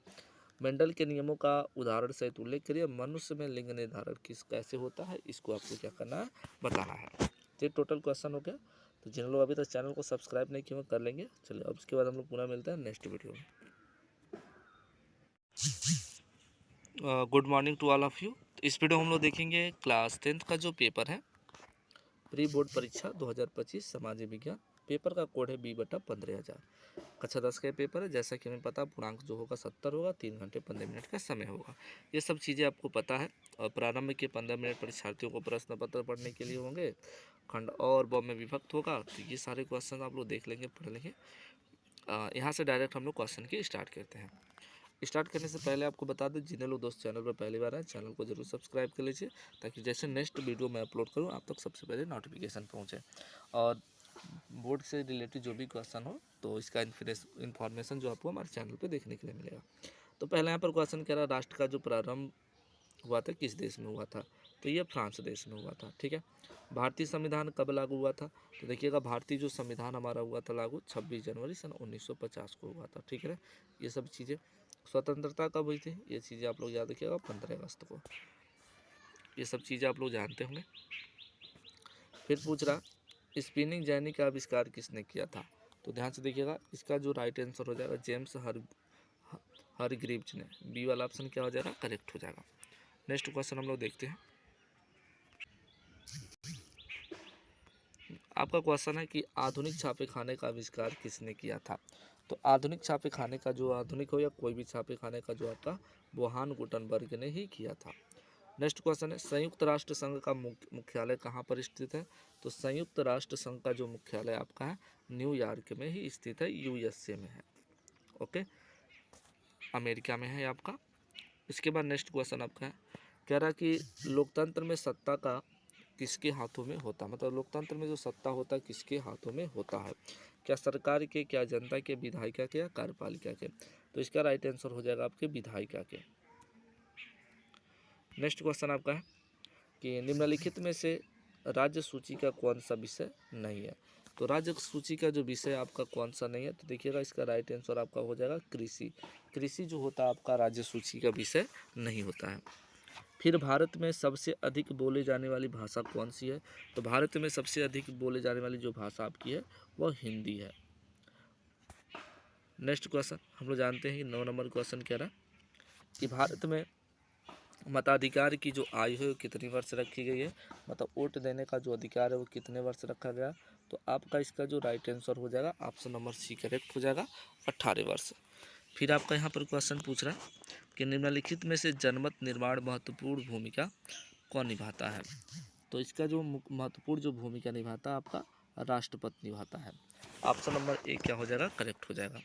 मेंडल के नियमों का उदाहरण सहित उल्लेख करिए। मनुष्य में लिंग निर्धारण कैसे होता है, इसको आपको क्या करना है, बताना है। तो ये टोटल क्वेश्चन हो गया। तो जिन लोग अभी तक चैनल को सब्सक्राइब नहीं किए कर लेंगे। चलिए अब इसके बाद हम लोग पुनः मिलते हैं नेक्स्ट वीडियो में। Good morning to all of you. इस वीडियो हम लोग देखेंगे क्लास 10th का जो पेपर है प्री बोर्ड परीक्षा 2025 सामाजिक विज्ञान। पेपर का कोड है B/15,000। कक्षा 10 का पेपर है। जैसा कि हमें पता पूर्णांक जो होगा 70 होगा, 3 घंटे 15 मिनट का समय होगा। ये सब चीज़ें आपको पता है। और प्रारंभ के 15 मिनट परीक्षार्थियों को प्रश्न पत्र पढ़ने के लिए होंगे। खंड और ब में विभक्त होगा। तो ये सारे क्वेश्चन आप लोग देख लेंगे, पढ़ लेंगे। यहाँ से डायरेक्ट हम लोग क्वेश्चन की स्टार्ट करते हैं। स्टार्ट करने से पहले आपको बता दें, जिन्हें लोग दोस्त चैनल पर पहली बार आए चैनल को जरूर सब्सक्राइब कर लीजिए, ताकि जैसे नेक्स्ट वीडियो मैं अपलोड करूँ आप तक सबसे पहले नोटिफिकेशन पहुँचे। और बोर्ड से रिलेटेड जो भी क्वेश्चन हो तो इसका इन्फॉर्मेशन जो आपको हमारे चैनल पे देखने के लिए मिलेगा। तो पहले यहाँ पर क्वेश्चन कह रहा है, राष्ट्र का जो प्रारंभ हुआ था किस देश में हुआ था? तो ये फ्रांस देश में हुआ था। ठीक है। भारतीय संविधान कब लागू हुआ था? तो देखिएगा, भारतीय जो संविधान हमारा हुआ था लागू 26 जनवरी सन 1950 को हुआ था। ठीक है। ये सब चीज़ें। स्वतंत्रता कब हुई थी? ये चीज़ें आप लोग याद रखिएगा, 15 अगस्त को। ये सब चीज़ें आप लोग जानते होंगे। फिर पूछ रहा, स्पिनिंग जेनी का आविष्कार किसने किया था? तो ध्यान से देखिएगा, इसका जो राइट आंसर हो जाएगा जेम्स हरग्रीव्ज ने। बी वाला ऑप्शन क्या हो जाएगा? करेक्ट हो जाएगा। नेक्स्ट क्वेश्चन हम लोग देखते हैं। आपका क्वेश्चन है कि आधुनिक छापे खाने का आविष्कार किसने किया था? तो आधुनिक छापे खाने का जो आधुनिक हो या कोई भी छापे खाने का जो आपका वोहान गुटनबर्ग ने ही किया था। नेक्स्ट क्वेश्चन है, संयुक्त राष्ट्र संघ का मुख्यालय कहाँ पर स्थित है? तो संयुक्त राष्ट्र संघ का जो मुख्यालय आपका है न्यूयॉर्क में ही स्थित है, यूएसए में है। ओके, अमेरिका में है आपका। इसके बाद नेक्स्ट क्वेश्चन आपका है, कह रहा कि लोकतंत्र में सत्ता का किसके हाथों में होता है? मतलब लोकतंत्र में जो सत्ता होता है किसके हाथों में होता है? क्या सरकार के, क्या जनता के, विधायिका के या कार्यपालिका के? तो इसका राइट आंसर हो जाएगा आपके विधायिका के। नेक्स्ट क्वेश्चन आपका है कि निम्नलिखित में से राज्य सूची का कौन सा विषय नहीं है? तो राज्य सूची का जो विषय आपका कौन सा नहीं है? तो देखिएगा, इसका राइट आंसर आपका हो जाएगा कृषि। कृषि जो होता है आपका राज्य सूची का विषय नहीं होता है। फिर भारत में सबसे अधिक बोले जाने वाली भाषा कौन सी है? तो भारत में सबसे अधिक बोले जाने वाली जो भाषा आपकी है वह हिंदी है। नेक्स्ट क्वेश्चन हम लोग जानते हैं कि 9 नंबर क्वेश्चन कह रहा है कि भारत में मताधिकार की जो आयु है वो कितनी वर्ष रखी गई है? मतलब वोट देने का जो अधिकार है वो कितने वर्ष रखा गया? तो आपका इसका जो राइट आंसर हो जाएगा ऑप्शन नंबर सी करेक्ट हो जाएगा, 18 वर्ष। फिर आपका यहाँ पर क्वेश्चन पूछ रहा है कि निम्नलिखित में से जनमत निर्माण महत्वपूर्ण भूमिका कौन निभाता है? तो इसका जो महत्वपूर्ण जो भूमिका निभाता है आपका राष्ट्रपति निभाता है। ऑप्शन नंबर ए क्या हो जाएगा? करेक्ट हो जाएगा।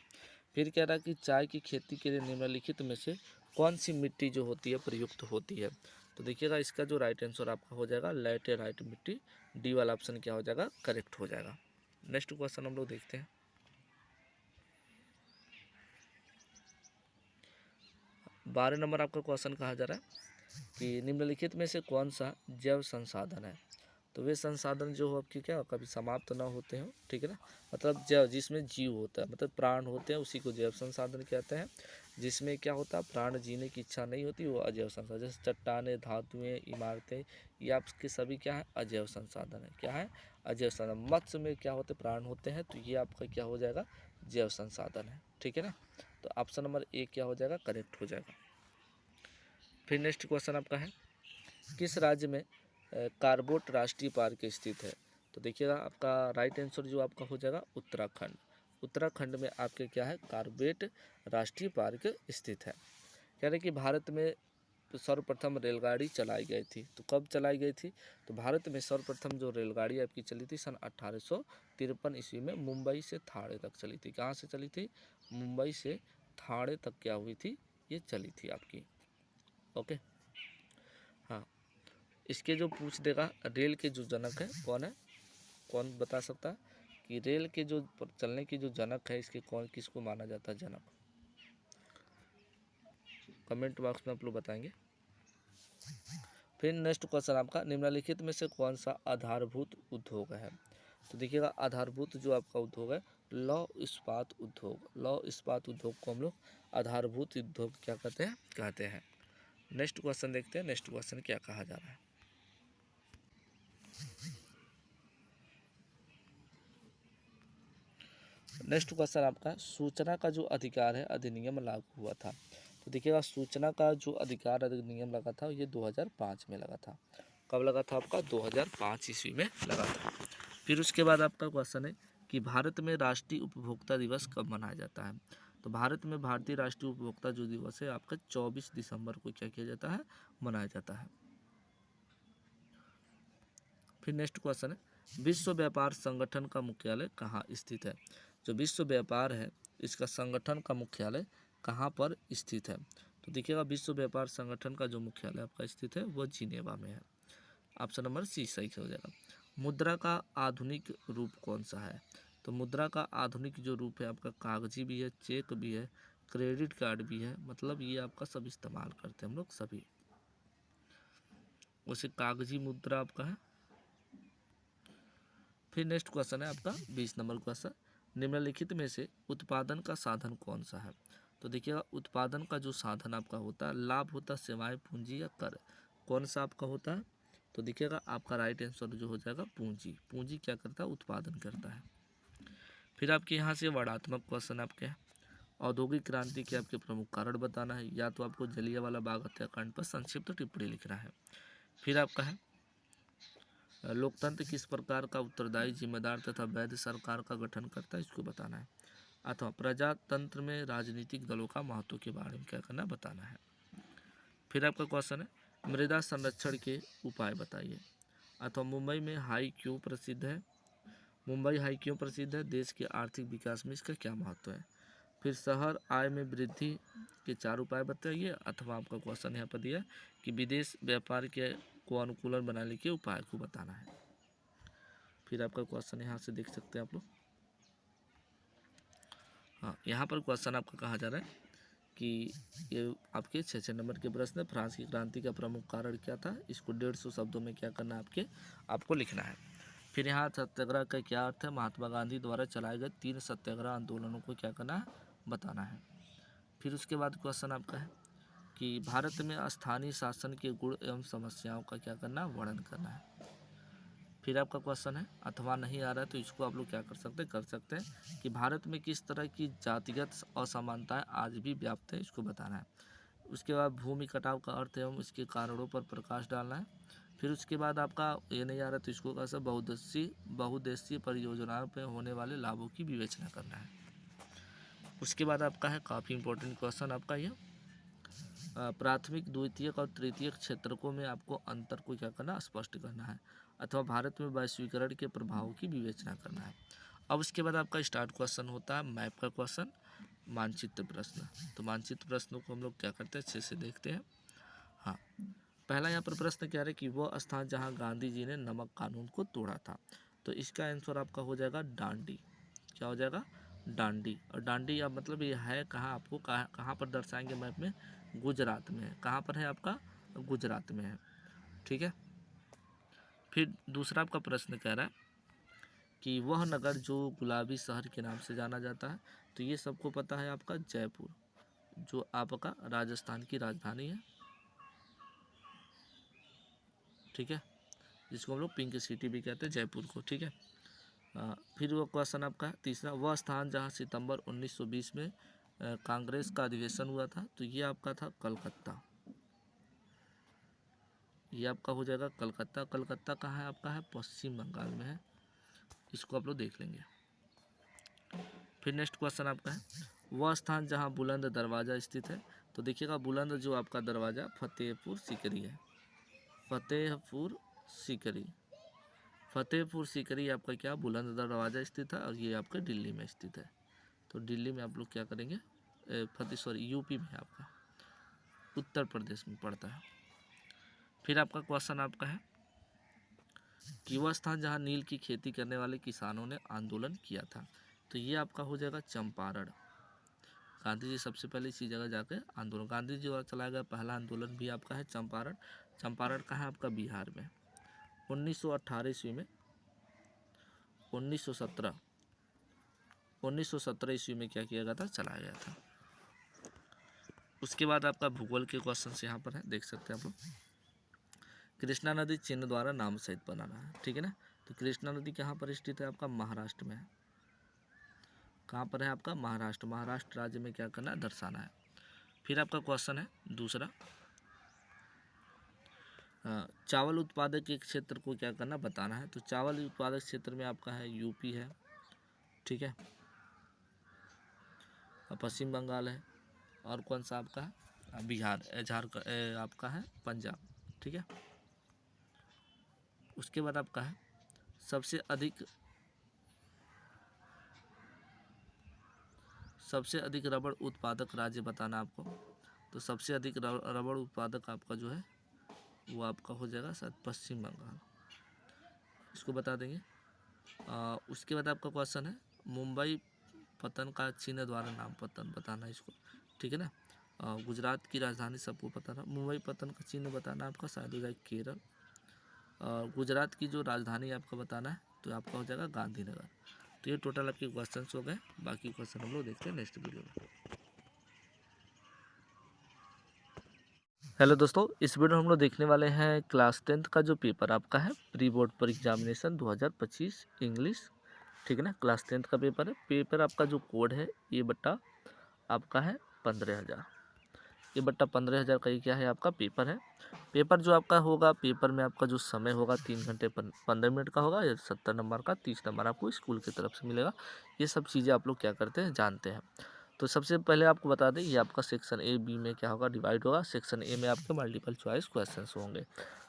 फिर कह रहा है कि चाय की खेती के लिए निम्नलिखित में से कौन सी मिट्टी जो होती है प्रयुक्त होती है? तो देखिएगा, इसका जो राइट आंसर आपका हो जाएगा लैटेराइट मिट्टी। डी वाला ऑप्शन क्या हो जाएगा? करेक्ट हो जाएगा। नेक्स्ट क्वेश्चन हम लोग देखते हैं। 12 नंबर आपका क्वेश्चन कहा जा रहा है कि निम्नलिखित में से कौन सा जैव संसाधन है? तो वे संसाधन जो हो आपके क्या कभी समाप्त ना होते हो। ठीक है ना, मतलब जैव जिसमें जीव होता है, मतलब प्राण होते हैं, उसी को जैव संसाधन कहते हैं। जिसमें क्या होता है, प्राण जीने की इच्छा नहीं होती, वो अजैव संसाधन। जैसे चट्टानें, धातुएं, इमारतें, ये आपके सभी क्या है? अजैव संसाधन है। क्या है? अजैव संसाधन। मत्स्य में क्या होते? प्राण होते हैं, तो ये आपका क्या हो जाएगा? जैव संसाधन है। ठीक है ना, तो ऑप्शन नंबर ए क्या हो जाएगा? करेक्ट हो जाएगा। फिर नेक्स्ट क्वेश्चन आपका है, किस राज्य में कार्बोट राष्ट्रीय पार्क स्थित है? तो देखिएगा, आपका राइट आंसर जो आपका हो जाएगा उत्तराखंड। उत्तराखंड में आपके क्या है? कार्बेट राष्ट्रीय पार्क स्थित है। कह रहे कि भारत में सर्वप्रथम रेलगाड़ी चलाई गई थी। तो कब चलाई गई थी? तो भारत में सर्वप्रथम जो रेलगाड़ी आपकी चली थी सन 1853 ईस्वी में, मुंबई से थाणे तक चली थी। कहाँ से चली थी? मुंबई से थाणे तक क्या हुई थी? ये चली थी आपकी। ओके, हाँ। इसके जो पूछ देगा, रेल के जो जनक है कौन है? कौन बता सकता है कि रेल के जो चलने की जो जनक है, इसके कौन किसको माना जाता है जनक? कमेंट बॉक्स में आप लोग बताएंगे। फिर नेक्स्ट क्वेश्चन आपका, निम्नलिखित में से कौन सा आधारभूत उद्योग है? तो देखिएगा, आधारभूत जो आपका उद्योग है लौह इस्पात उद्योग। लौह इस्पात उद्योग को हम लोग आधारभूत उद्योग क्या कहते हैं। नेक्स्ट क्वेश्चन देखते हैं, नेक्स्ट क्वेश्चन क्या कहा जा रहा है। नेक्स्ट क्वेश्चन आपका, सूचना का जो अधिकार है अधिनियम लागू हुआ था। तो देखिएगा सूचना का जो अधिकार अधिनियम लगा था ये 2005 में लगा था। कब लगा था आपका? 2005 ईस्वी में लगा था। फिर उसके बाद आपका क्वेश्चन है कि भारत में राष्ट्रीय उपभोक्ता दिवस कब मनाया जाता है? तो भारत में भारतीय राष्ट्रीय उपभोक्ता जो दिवस है आपका 24 दिसंबर को क्या किया जाता है? मनाया जाता है। फिर नेक्स्ट क्वेश्चन है विश्व व्यापार संगठन का मुख्यालय कहाँ स्थित है? जो विश्व व्यापार है इसका संगठन का मुख्यालय कहाँ पर स्थित है? तो देखिएगा विश्व व्यापार संगठन का जो मुख्यालय आपका स्थित है वो जिनेवा में है। ऑप्शन नंबर सी सही हो जाएगा। मुद्रा का आधुनिक रूप कौन सा है? तो मुद्रा का आधुनिक जो रूप है आपका कागजी भी है, चेक भी है, क्रेडिट कार्ड भी है, मतलब ये आपका सब इस्तेमाल करते हैं हम लोग सभी। उसे कागजी मुद्रा आपका है। फिर नेक्स्ट क्वेश्चन है आपका 20 नंबर क्वेश्चन, निम्नलिखित में से उत्पादन का साधन कौन सा है? तो देखिएगा उत्पादन का जो साधन आपका होता है, लाभ होता है, सेवाएं, पूंजी या कर, कौन सा आपका होता है? तो देखिएगा आपका राइट आंसर जो हो जाएगा पूंजी। पूंजी क्या करता है? उत्पादन करता है। फिर आपके यहाँ से वर्णात्मक क्वेश्चन आपके हैं। औद्योगिक क्रांति के आपके प्रमुख कारण बताना है, या तो आपको जलियांवाला बाग हत्याकांड पर संक्षिप्त टिप्पणी लिखना है। फिर आपका है लोकतंत्र किस प्रकार का उत्तरदायी, जिम्मेदार तथा वैध सरकार का गठन करता है, इसको बताना है। अथवा प्रजातंत्र में राजनीतिक दलों का महत्व के बारे में क्या करना, बताना है। फिर आपका क्वेश्चन है मृदा संरक्षण के उपाय बताइए। अथवा मुंबई में हाई क्यों प्रसिद्ध है? मुंबई हाई क्यों प्रसिद्ध है? देश के आर्थिक विकास में इसका क्या महत्व है? फिर शहर आय में वृद्धि के 4 उपाय बताइए। अथवा आपका क्वेश्चन यहाँ पर दिया कि विदेश व्यापार के को अनुकूलन बनाने के उपाय को बताना है। फिर आपका क्वेश्चन यहाँ से देख सकते हैं आप लोग। हाँ, यहाँ पर क्वेश्चन आपका कहा जा रहा है कि ये आपके 6 नंबर के प्रश्न है, फ्रांस की क्रांति का प्रमुख कारण क्या था? इसको 150 शब्दों में क्या करना है आपको लिखना है। फिर यहाँ सत्याग्रह का क्या अर्थ है? महात्मा गांधी द्वारा चलाए गए 3 सत्याग्रह आंदोलनों को क्या करना है, बताना है। फिर उसके बाद क्वेश्चन आपका है कि भारत में स्थानीय शासन के गुण एवं समस्याओं का क्या करना, वर्णन करना है। फिर आपका क्वेश्चन है अथवा नहीं आ रहा है तो इसको आप लोग क्या कर सकते हैं कि भारत में किस तरह की जातिगत असमानताएं आज भी व्याप्त है, इसको बताना है। उसके बाद भूमि कटाव का अर्थ एवं इसके कारणों पर प्रकाश डालना है। फिर उसके बाद आपका ये नहीं आ रहा तो इसको कैसे बहुउद्देशीय परियोजनाओं पर होने वाले लाभों की विवेचना करना है। उसके बाद आपका है काफ़ी इंपॉर्टेंट क्वेश्चन आपका ये प्राथमिक, द्वितीयक और तृतीयक क्षेत्रकों में आपको अंतर को क्या करना, स्पष्ट करना है। अथवा भारत में वैश्वीकरण के प्रभावों की विवेचना करना है। अब उसके बाद आपका स्टार्ट क्वेश्चन होता है मैप का क्वेश्चन, मानचित्र प्रश्न। तो मानचित्र प्रश्नों को हम लोग क्या करते हैं, अच्छे से देखते हैं। हाँ, पहला यहाँ पर प्रश्न क्या है कि वह स्थान जहाँ गांधी जी ने नमक कानून को तोड़ा था। तो इसका आंसर आपका हो जाएगा डांडी। क्या हो जाएगा, डांडी। और डांडी अब मतलब ये है कहाँ, आपको कहाँ पर दर्शाएंगे मैप में, गुजरात में है। कहाँ पर है आपका, गुजरात में है। ठीक है। फिर दूसरा आपका प्रश्न कह रहा है कि वह नगर जो गुलाबी शहर के नाम से जाना जाता है। तो ये सबको पता है आपका जयपुर, जो आपका राजस्थान की राजधानी है। ठीक है, जिसको हम लोग पिंक सिटी भी कहते हैं, जयपुर को। ठीक है। फिर वो क्वेश्चन आपका तीसरा, वह स्थान जहां सितंबर 1920 में कांग्रेस का अधिवेशन हुआ था। तो ये आपका था कलकत्ता। ये आपका हो जाएगा कलकत्ता। कलकत्ता कहाँ है आपका, है पश्चिम बंगाल में है। इसको आप लोग देख लेंगे। फिर नेक्स्ट क्वेश्चन आपका है वह स्थान जहाँ बुलंद दरवाज़ा स्थित है। तो देखिएगा बुलंद जो आपका दरवाज़ा फतेहपुर सीकरी है। फतेहपुर सीकरी, फतेहपुर सीकरी आपका क्या, बुलंद दरवाज़ा स्थित है और ये आपका दिल्ली में स्थित है। तो दिल्ली में आप लोग क्या करेंगे, यूपी में आपका, उत्तर प्रदेश में पड़ता है। फिर आपका क्वेश्चन आपका है कि वह स्थान जहाँ नील की खेती करने वाले किसानों ने आंदोलन किया था। तो ये आपका हो जाएगा चंपारण। गांधी जी सबसे पहले इसी जगह जाकर आंदोलन, गांधी जी द्वारा चलाया गया पहला आंदोलन भी आपका है चंपारण। चंपारण कहाँ है आपका, बिहार में। 1918 ईस्वी में 1917 ईस्वी में क्या किया गया था, चलाया गया था। उसके बाद आपका भूगोल के क्वेश्चन यहाँ पर है, देख सकते हैं आप लोग। कृष्णा नदी चिन्ह द्वारा नाम सहित बनाना है। ठीक है ना। तो कृष्णा नदी कहाँ पर स्थित है आपका, महाराष्ट्र में है। कहाँ पर है आपका, महाराष्ट्र। महाराष्ट्र राज्य में क्या करना है, दर्शाना है। फिर आपका क्वेश्चन है दूसरा, चावल उत्पादक के क्षेत्र को क्या करना बताना है। तो चावल उत्पादक क्षेत्र में आपका है यूपी है, ठीक है, पश्चिम बंगाल है, और कौन सा आपका है बिहार, झारखंड आपका है पंजाब, ठीक है। उसके बाद आपका है सबसे अधिक रबड़ उत्पादक राज्य बताना आपको। तो सबसे अधिक रबड़ उत्पादक आपका जो है वो आपका हो जाएगा शायद पश्चिम बंगाल, इसको बता देंगे। उसके बाद आपका क्वेश्चन है मुंबई पतन का चिन्ह द्वारा नाम पतन बताना इसको, ठीक है ना। गुजरात की राजधानी सबको पता था, मुंबई पतन का चिन्ह बताना आपका शायद हो जाएगा केरल। गुजरात की जो राजधानी आपका बताना है तो आपका हो जाएगा गांधीनगर। तो ये टोटल आपके क्वेश्चन हो गए, बाकी क्वेश्चन हम लोग देखते हैं नेक्स्ट वीडियो में। हेलो दोस्तों, इस वीडियो में हम लोग देखने वाले हैं क्लास 10th का जो पेपर आपका है प्री बोर्ड पर एग्जामिनेशन 2025 इंग्लिश, ठीक है ना। क्लास 10th का पेपर है। पेपर आपका जो कोड है ये बट्टा आपका है 15,000, ये बट्टा 15,000 का ये क्या है आपका पेपर है। पेपर जो आपका होगा, पेपर में आपका जो समय होगा 3 घंटे 15 मिनट का होगा, या 70 नंबर का 30 नंबर आपको स्कूल की तरफ से मिलेगा। ये सब चीज़ें आप लोग क्या करते हैं जानते हैं। तो सबसे पहले आपको बता दें ये आपका सेक्शन ए बी में क्या होगा डिवाइड होगा। सेक्शन ए में आपके मल्टीपल चॉइस क्वेश्चन होंगे।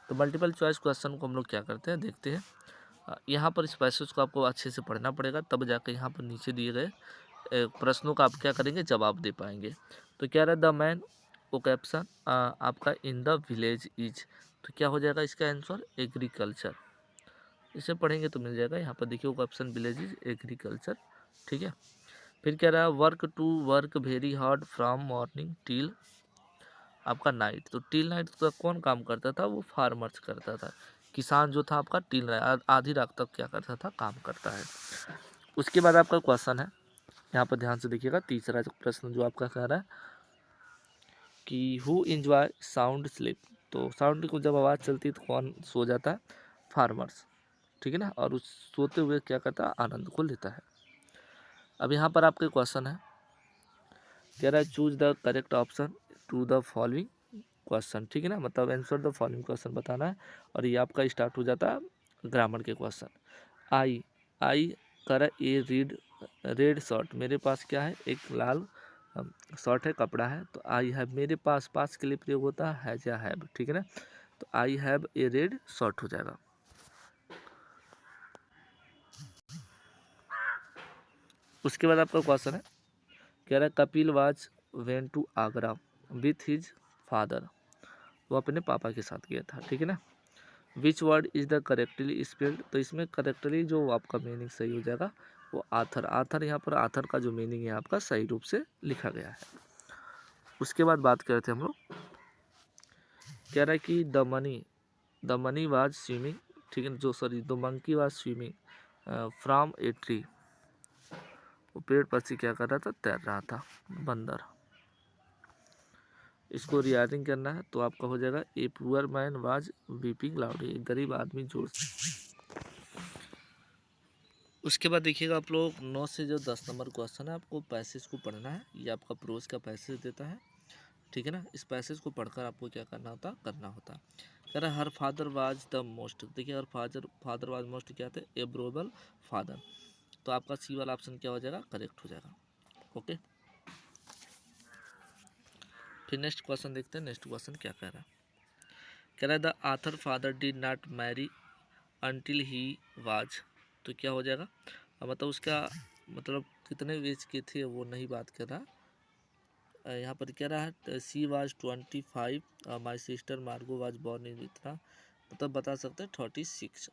तो मल्टीपल चॉइस क्वेश्चन को हम लोग क्या करते हैं देखते हैं। यहाँ पर इस पैसेज को आपको अच्छे से पढ़ना पड़ेगा, तब जाकर यहाँ पर नीचे दिए गए प्रश्नों का आप क्या करेंगे जवाब दे पाएंगे। तो क्या रहा द मैन ओकेप्शन आपका इन द विलेज इज, तो क्या हो जाएगा इसका आंसर एग्रीकल्चर। इसे पढ़ेंगे तो मिल जाएगा। यहाँ पर देखिए ऑप्शन विलेज इज एग्रीकल्चर, ठीक है। फिर क्या रहा work to work very hard from morning till आपका नाइट। तो टिल नाइट तक कौन काम करता था, वो फार्मर्स करता था, किसान जो था आपका टिल आधी रात तक क्या करता था काम करता है। उसके बाद आपका क्वेश्चन है, यहाँ पर ध्यान से देखिएगा, तीसरा प्रश्न जो आपका कह रहा है कि हु एंजॉय साउंड स्लीप। तो साउंड को जब आवाज़ चलती है तो कौन सो जाता है, फार्मर्स, ठीक है ना। और उस सोते हुए क्या करता है आनंद को लेता है। अब यहाँ पर आपके क्वेश्चन है कह रहा है choose the correct option to the following question, ठीक है ना, मतलब आंसर द फॉलोइंग क्वेश्चन बताना है। और ये आपका स्टार्ट हो जाता है ग्रामर के क्वेश्चन। आई कर ए रेड शर्ट, मेरे पास क्या है एक लाल शर्ट है, कपड़ा है। तो आई हैव मेरे पास के लिए प्रयोग होता है हैज या हैव, ठीक है ना। तो I have a red shirt हो जाएगा। उसके बाद आपका क्वेश्चन है कह रहा है Kapil was went to Agra with his father, वो अपने पापा के साथ गया था, ठीक है ना। Which word is the correctly spelled, तो इसमें करेक्टली जो आपका मीनिंग सही हो जाएगा वो आथर यहाँ पर आथर का जो मीनिंग है आपका सही रूप से लिखा गया है। उसके बाद बात कर रहे थे हम लोग, कह रहा है कि द मनी वाज स्विमिंग, ठीक है, the monkey was swimming from a tree, वो पेड़ पर से क्या कर रहा था तैर रहा था, बंदर। इसको रियारिंग करना है तो आपका हो जाएगा a poor man was weeping loudly, एक गरीब आदमी जोर से। उसके बाद देखिएगा आप लोग 9 से जो 10 नंबर क्वेश्चन है आपको पैसेज को पढ़ना है। ये आपका प्रोज का पैसेज देता है, ठीक है ना। इस पैसेज को पढ़कर आपको क्या करना होता कह रहा है her father was the most, देखिए हर फादर वाज मोस्ट क्या थे एब्रोबल फादर। तो आपका सी वाला ऑप्शन क्या हो जाएगा करेक्ट हो जाएगा, ओके। फिर नेक्स्ट क्वेश्चन देखते हैं। नेक्स्ट क्वेश्चन क्या कह रहा है the author father did not marry until he was, तो क्या हो जाएगा मतलब उसका मतलब कितने एज के थे वो नहीं बात कर रहा। यहाँ पर कह रहा है सी वाज 25, माई सिस्टर मार्गो वाज बॉर्न इन इतना, मतलब बता सकते हैं 36,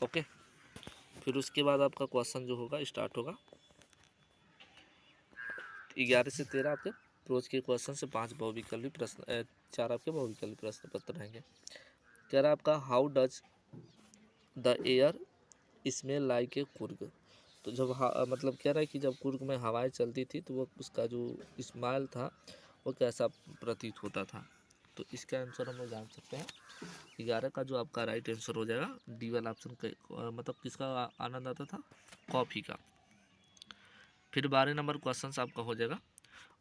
ओके। फिर उसके बाद आपका क्वेश्चन जो होगा स्टार्ट होगा 11 से 13 आपके प्रोज के क्वेश्चन से 5 बहुविकल्पी प्रश्न 4 आपके बहुविकल्पी प्रश्न पत्र रहेंगे। कह रहा है आपका how does the air smell like a Coorg, तो जब मतलब कह रहा है कि जब कुर्ग में हवाएं चलती थी तो वो उसका जो स्मेल था वो कैसा प्रतीत होता था। तो इसका आंसर हम लोग जान सकते हैं 11 का जो आपका राइट आंसर हो जाएगा डी वाला ऑप्शन मतलब किसका आनंद आता था कॉफ़ी का। फिर 12 नंबर क्वेश्चन आपका हो जाएगा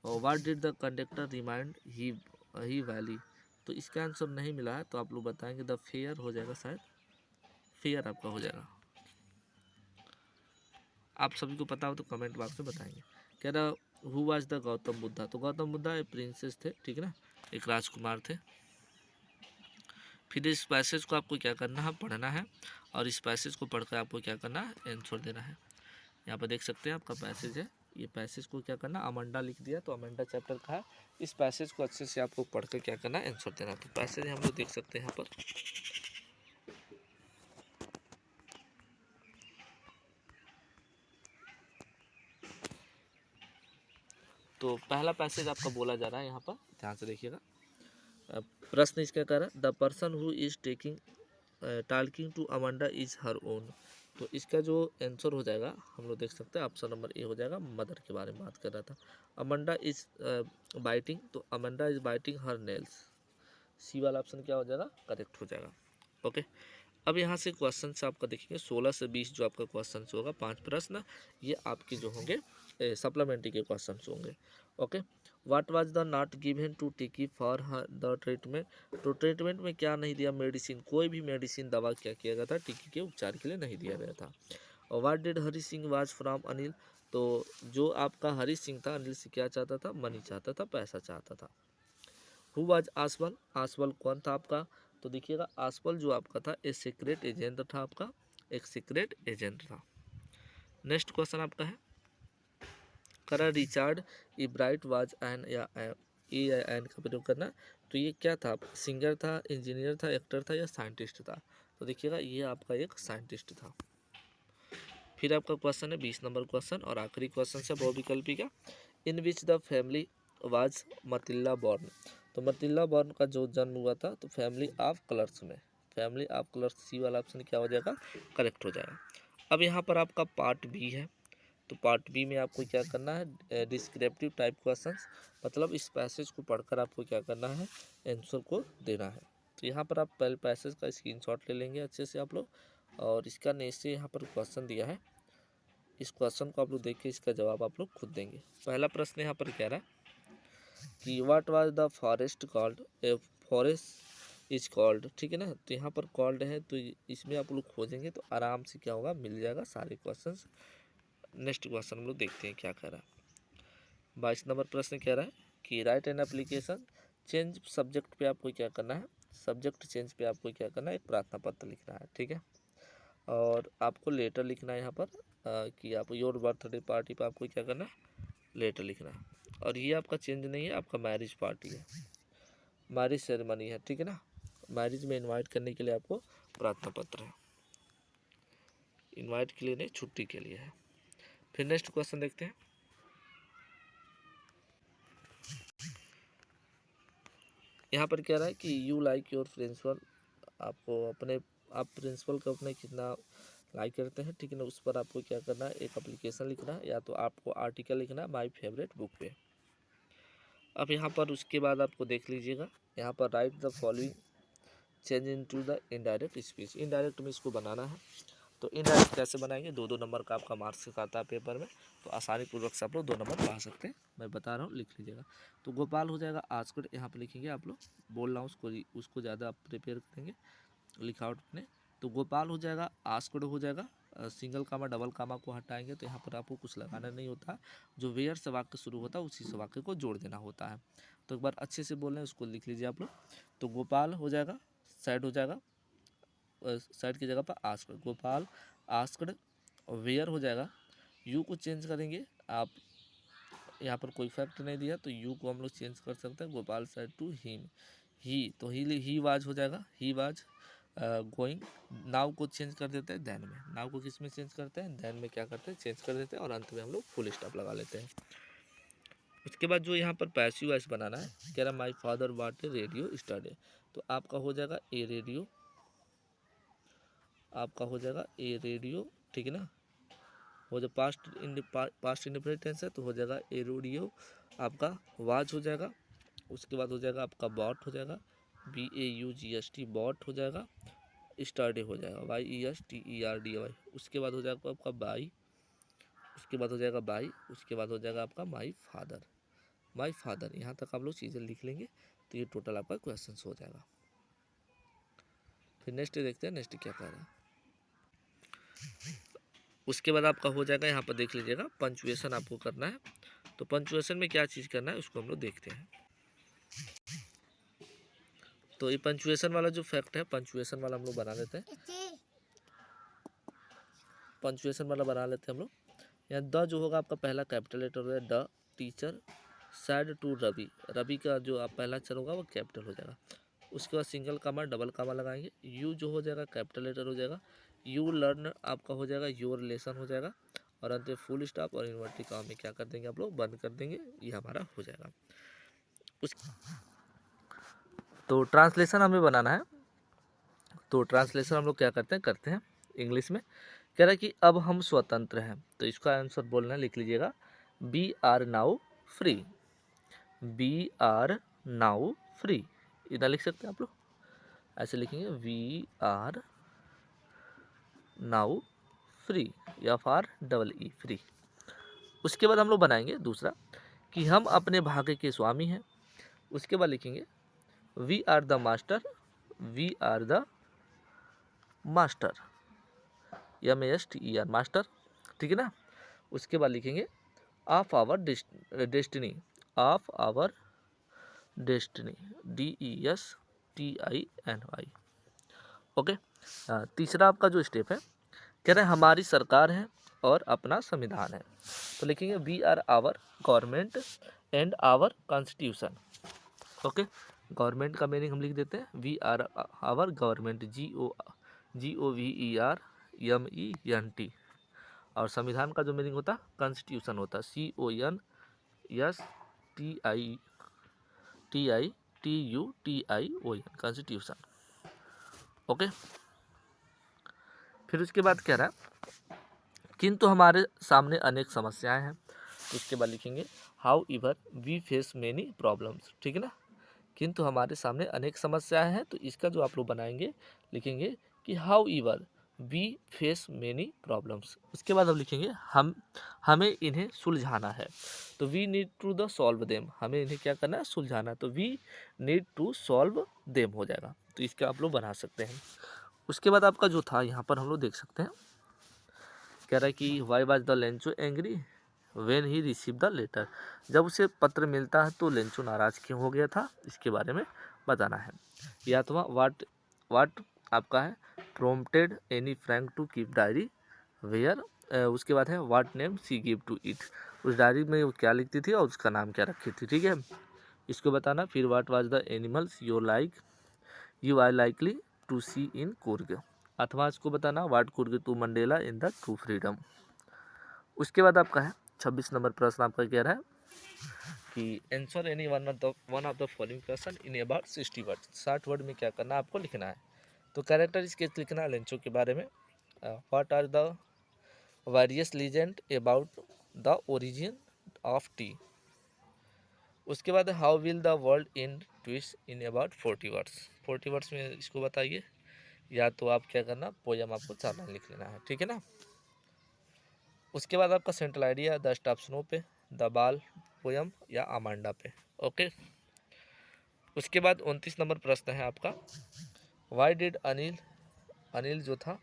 और what did the conductor remind he valley, तो इसका आंसर नहीं मिला है तो आप लोग बताएंगे द फेयर हो जाएगा, शायद फेयर आपका हो जाएगा। आप सभी को पता हो तो कमेंट बॉक्स में बताएंगे। कह रहा who was the Gautam Buddha, तो गौतम बुद्धा एक प्रिंसेस थे, ठीक है ना, एक राजकुमार थे। फिर इस पैसेज को आपको क्या करना है, पढ़ना है, और इस पैसेज को पढ़कर आपको क्या करना है, आंसर देना है। यहाँ पर देख सकते हैं आपका पैसेज है, ये पैसेज को क्या करना, अमंडा लिख दिया तो अमंडा चैप्टर का है। इस पैसेज को अच्छे से आपको पढ़कर क्या करना है, आंसर देना है। तो पैसेज हम लोग देख सकते हैं यहाँ पर, तो पहला पैसेज आपका बोला जा रहा है यहाँ पर, ध्यान से देखिएगा। प्रश्न इसका कह रहा है the person who is taking talking to Amanda is her own, तो इसका जो आंसर हो जाएगा हम लोग देख सकते हैं, ऑप्शन नंबर ए हो जाएगा, मदर के बारे में बात कर रहा था। अमंडा इज बाइटिंग, तो Amanda is biting her nails, C वाला ऑप्शन क्या हो जाएगा, करेक्ट हो जाएगा। ओके, अब यहाँ से क्वेश्चन से आपका देखेंगे 16 से 20 जो आपका क्वेश्चन होगा, 5 प्रश्न, ये आपके जो होंगे सप्लीमेंट्री के क्वेश्चन होंगे। Okay, what was the not given to Tiki for the treatment, तो ट्रीटमेंट में क्या नहीं दिया, मेडिसिन, कोई भी मेडिसिन दवा क्या किया गया था, टिकी के उपचार के लिए नहीं दिया गया था। और what did Hari Singh was from Anil, तो जो आपका हरी सिंह था अनिल से क्या चाहता था, मनी चाहता था, पैसा चाहता था। हु वाज आसवल, आसवल कौन था आपका, तो देखिएगा आसवल जो आपका था एक सीक्रेट एजेंट था, आपका एक सीक्रेट एजेंट था। नेक्स्ट क्वेश्चन आपका है, करा रिचार्ड इब्राइट वाज एन, या ए या एन का प्रयोग करना, तो ये क्या था, सिंगर था, इंजीनियर था, एक्टर था, या साइंटिस्ट था, तो देखिएगा ये आपका एक साइंटिस्ट था। फिर आपका क्वेश्चन है 20 नंबर क्वेश्चन और आखिरी क्वेश्चन है बहुविकल्पी का, in which the family was Matilda born, तो मतिल्ला बॉर्न का जो जन्म हुआ था तो फैमिली ऑफ कलर्स में, फैमिली ऑफ कलर्स, सी वाला ऑप्शन क्या हो जाएगा, करेक्ट हो जाएगा। अब यहाँ पर आपका पार्ट बी है, तो पार्ट बी में आपको क्या करना है, डिस्क्रिप्टिव टाइप क्वेश्चंस, मतलब इस पैसेज को पढ़कर आपको क्या करना है, आंसर को देना है। तो यहाँ पर आप पहले पैसेज का स्क्रीनशॉट ले लेंगे अच्छे से आप लोग, और इसका नीचे यहाँ पर क्वेश्चन दिया है, इस क्वेश्चन को आप लोग देख के इसका जवाब आप लोग खुद देंगे। पहला प्रश्न यहाँ पर कह रहा है कि what was the forest called, a forest is called, ठीक है ना, तो यहाँ पर कॉल्ड है तो इसमें आप लोग खोजेंगे तो आराम से क्या होगा, मिल जाएगा सारे क्वेश्चंस। नेक्स्ट क्वेश्चन हम लोग देखते हैं क्या कह रहा है। 22 नंबर प्रश्न कह रहा है कि right an application change subject पे आपको क्या करना है, सब्जेक्ट चेंज पे आपको क्या करना है, एक प्रार्थना पत्र लिखना है, ठीक है, और आपको लेटर लिखना है यहाँ पर कि आप योर बर्थडे पार्टी पे आपको क्या करना है, लेटर लिखना है। और ये आपका चेंज नहीं है, आपका मैरिज पार्टी है, मैरिज सेरेमनी है, ठीक है ना, मैरिज में इनवाइट करने के लिए आपको प्रार्थना पत्र है, इनवाइट के लिए नहीं, छुट्टी के लिए है। फिर नेक्स्ट क्वेश्चन देखते हैं, यहाँ पर कह रहा है कि यू लाइक योर प्रिंसिपल, आपको अपने, आप प्रिंसिपल को अपने कितना लाइक करते हैं, ठीक है ना, उस पर आपको क्या करना है, एक एप्लीकेशन लिखना है, या तो आपको आर्टिकल लिखना है माई फेवरेट बुक पे। अब यहाँ पर उसके बाद आपको देख लीजिएगा, यहाँ पर right the following change into the indirect speech, indirect में इसको बनाना है। तो इनडायरेक्ट कैसे बनाएंगे, 2-2 नंबर का आपका मार्क्स आता है पेपर में, तो आसानी पूर्वक से आप लोग 2 नंबर पा सकते हैं, मैं बता रहा हूँ, लिख लीजिएगा। तो गोपाल हो जाएगा आस्क्ड, यहाँ पर लिखेंगे आप लोग, बोल रहा हूँ उसको ज़्यादा आप प्रिपेयर करेंगे लिखावट में, तो गोपाल हो जाएगा, आस्क्ड हो जाएगा, सिंगल कामा डबल कामा को हटाएंगे तो यहाँ पर आपको कुछ लगाना नहीं होता, जो वेयर से वाक्य शुरू होता है उसी से वाक्य को जोड़ देना होता है। तो एक बार अच्छे से बोल रहे हैं उसको लिख लीजिए आप लोग। तो गोपाल हो जाएगा, साइड हो जाएगा, साइड की जगह पर आस्क्ड, गोपाल आस्क्ड, वेयर हो जाएगा, यू को चेंज करेंगे आप, यहाँ पर कोई फैक्ट नहीं दिया तो यू को हम लोग चेंज कर सकते हैं, गोपाल साइड टू हिम, ही, तो ही वाज हो जाएगा, ही वाज गोइंग, नाव को चेंज कर देते हैं देन में, नाव को किस में चेंज करते हैं, देन में क्या करते हैं, चेंज कर देते हैं, और अंत में हम लोग फुल स्टॉप लगा लेते हैं। उसके बाद जो यहाँ पर पैसिव वॉइस बनाना है, कह रहा my father what a radio study, तो आपका हो जाएगा ए रेडियो, आपका हो जाएगा ए रेडियो, ठीक है ना, वो जो पास्ट इंडिफिनिट टेंस है तो हो जाएगा ए रेडियो, आपका वाज हो जाएगा, उसके बाद हो जाएगा आपका बॉट हो जाएगा, BAUGST बॉट हो जाएगा, स्टडी हो जाएगा YESTERDY, उसके बाद हो जाएगा आपका बाई, उसके बाद हो जाएगा बाई, उसके बाद हो जाएगा आपका माई फादर, माय फादर। यहाँ तक आप लोग चीज़ें लिख लेंगे तो ये टोटल आपका क्वेश्चन हो जाएगा। फिर नेक्स्ट देखते हैं नेक्स्ट क्या कह रहा है। उसके बाद आपका हो जाएगा, यहाँ पर देख लीजिएगा पंचुएशन आपको करना है। तो पंचुएशन में क्या चीज़ करना है उसको हम लोग देखते हैं। तो ये पंचुएशन वाला जो फैक्ट है, पंचुएशन वाला हम लोग बना लेते हैं। पंचुएशन वाला बना लेते हैं हम लोग। यहाँ द जो होगा आपका पहला कैपिटल लेटर हो जाएगा, the teacher said to Ravi. Ravi का जो आप पहला अक्षर होगा वो कैपिटल हो जाएगा। उसके बाद सिंगल कामा डबल कामा लगाएंगे। यू जो हो जाएगा कैपिटल लेटर हो जाएगा। यू लर्न आपका हो जाएगा योर लेसन हो जाएगा। और अंत में फुल स्टॉप और इन्वर्टेड कामा में क्या कर देंगे आप लोग, बंद कर देंगे। ये हमारा हो जाएगा। उस तो ट्रांसलेशन हमें बनाना है। तो ट्रांसलेशन हम लोग क्या करते हैं इंग्लिश में। कह रहा है कि अब हम स्वतंत्र हैं। तो इसका आंसर बोलना है, लिख लीजिएगा we are now free. We are now free, इधर लिख सकते हैं आप लोग, ऐसे लिखेंगे वी आर नाउ फ्री या फार डबल ई फ्री। उसके बाद हम लोग बनाएंगे दूसरा कि हम अपने भाग्य के स्वामी हैं। उसके बाद लिखेंगे we are the master. We are the master, MASTER master, ठीक है ना। उसके बाद लिखेंगे of our destiny. Of our destiny, DESTINY। Okay. तीसरा आपका जो स्टेप है, कह रहे हैं हमारी सरकार है और अपना संविधान है। तो लिखेंगे we are our government and our constitution. Okay, government का मीनिंग हम लिख देते हैं we are our government, GOVERMENT। और संविधान का जो मीनिंग होता है कॉन्स्टिट्यूशन होता है, CONSTITUTION कॉन्स्टिट्यूशन। ओके। फिर उसके बाद कह रहा है किंतु हमारे सामने अनेक समस्याएं हैं। तो उसके बाद लिखेंगे however we face many problems, ठीक है ना। किंतु हमारे सामने अनेक समस्याएं हैं। तो इसका जो आप लोग बनाएंगे, लिखेंगे कि however we face many problems. उसके बाद हम लिखेंगे हमें इन्हें सुलझाना है। तो we need to the solve them, हमें इन्हें क्या करना है, सुलझाना है। तो we need to solve them हो जाएगा। तो इसका आप लोग बना सकते हैं। उसके बाद आपका जो था यहाँ पर हम लोग देख सकते हैं, कह रहा है कि why was the Lencho angry when he receive the letter. जब उसे पत्र मिलता है तो लेंचो नाराज क्यों हो गया था, इसके बारे में बताना है। या तो वाट आपका है prompted Anne Frank to keep diary where. उसके बाद है what name she give to it, उस डायरी में वो क्या लिखती थी और उसका नाम क्या रखी थी, ठीक है, इसको बताना। फिर what was the animals you are likely to see in Coorg, अथवा इसको बताना what Coorg to Mandela in the true freedom. उसके बाद आपका है 26 नंबर प्रश्न आपका कह रहा है कि answer any one of the following question in about 60 word. 60 word में क्या करना है आपको लिखना है। तो कैरेक्टर स्केच लिखना है लेंचो के बारे में। What are the various legend about the origin of tea. उसके बाद how will the world in twist in about 40 words. 40 words में इसको बताइए। या तो आप क्या करना, पोयम आपको 4 लाइन लिख लेना है, ठीक है ना। उसके बाद आपका central idea the stop snow पे, द बाल पोयम या अमांडा पे। ओके। उसके बाद 29 नंबर प्रश्न है आपका वाई डिड अनिल जो था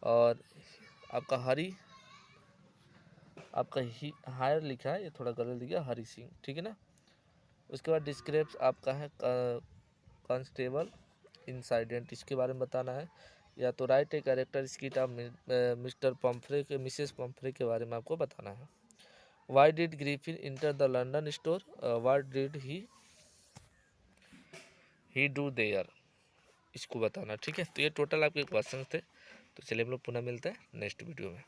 और आपका आपका हायर लिखा है, ये थोड़ा गलत लिखा, हरी सिंह, ठीक है ना। उसके बाद डिस्क्राइब्स आपका है कांस्टेबल इंसाइडेंट, इसके बारे में बताना है। या तो right a character skit of mister Pomfrey के मिसेस पम्फ्रे के बारे में आपको बताना है। Why did Griffin enter the London store, what did he do their, इसको बताना, ठीक है। तो ये टोटल आपके क्वेश्चन थे। तो चलिए हम लोग पुनः मिलते हैं नेक्स्ट वीडियो में।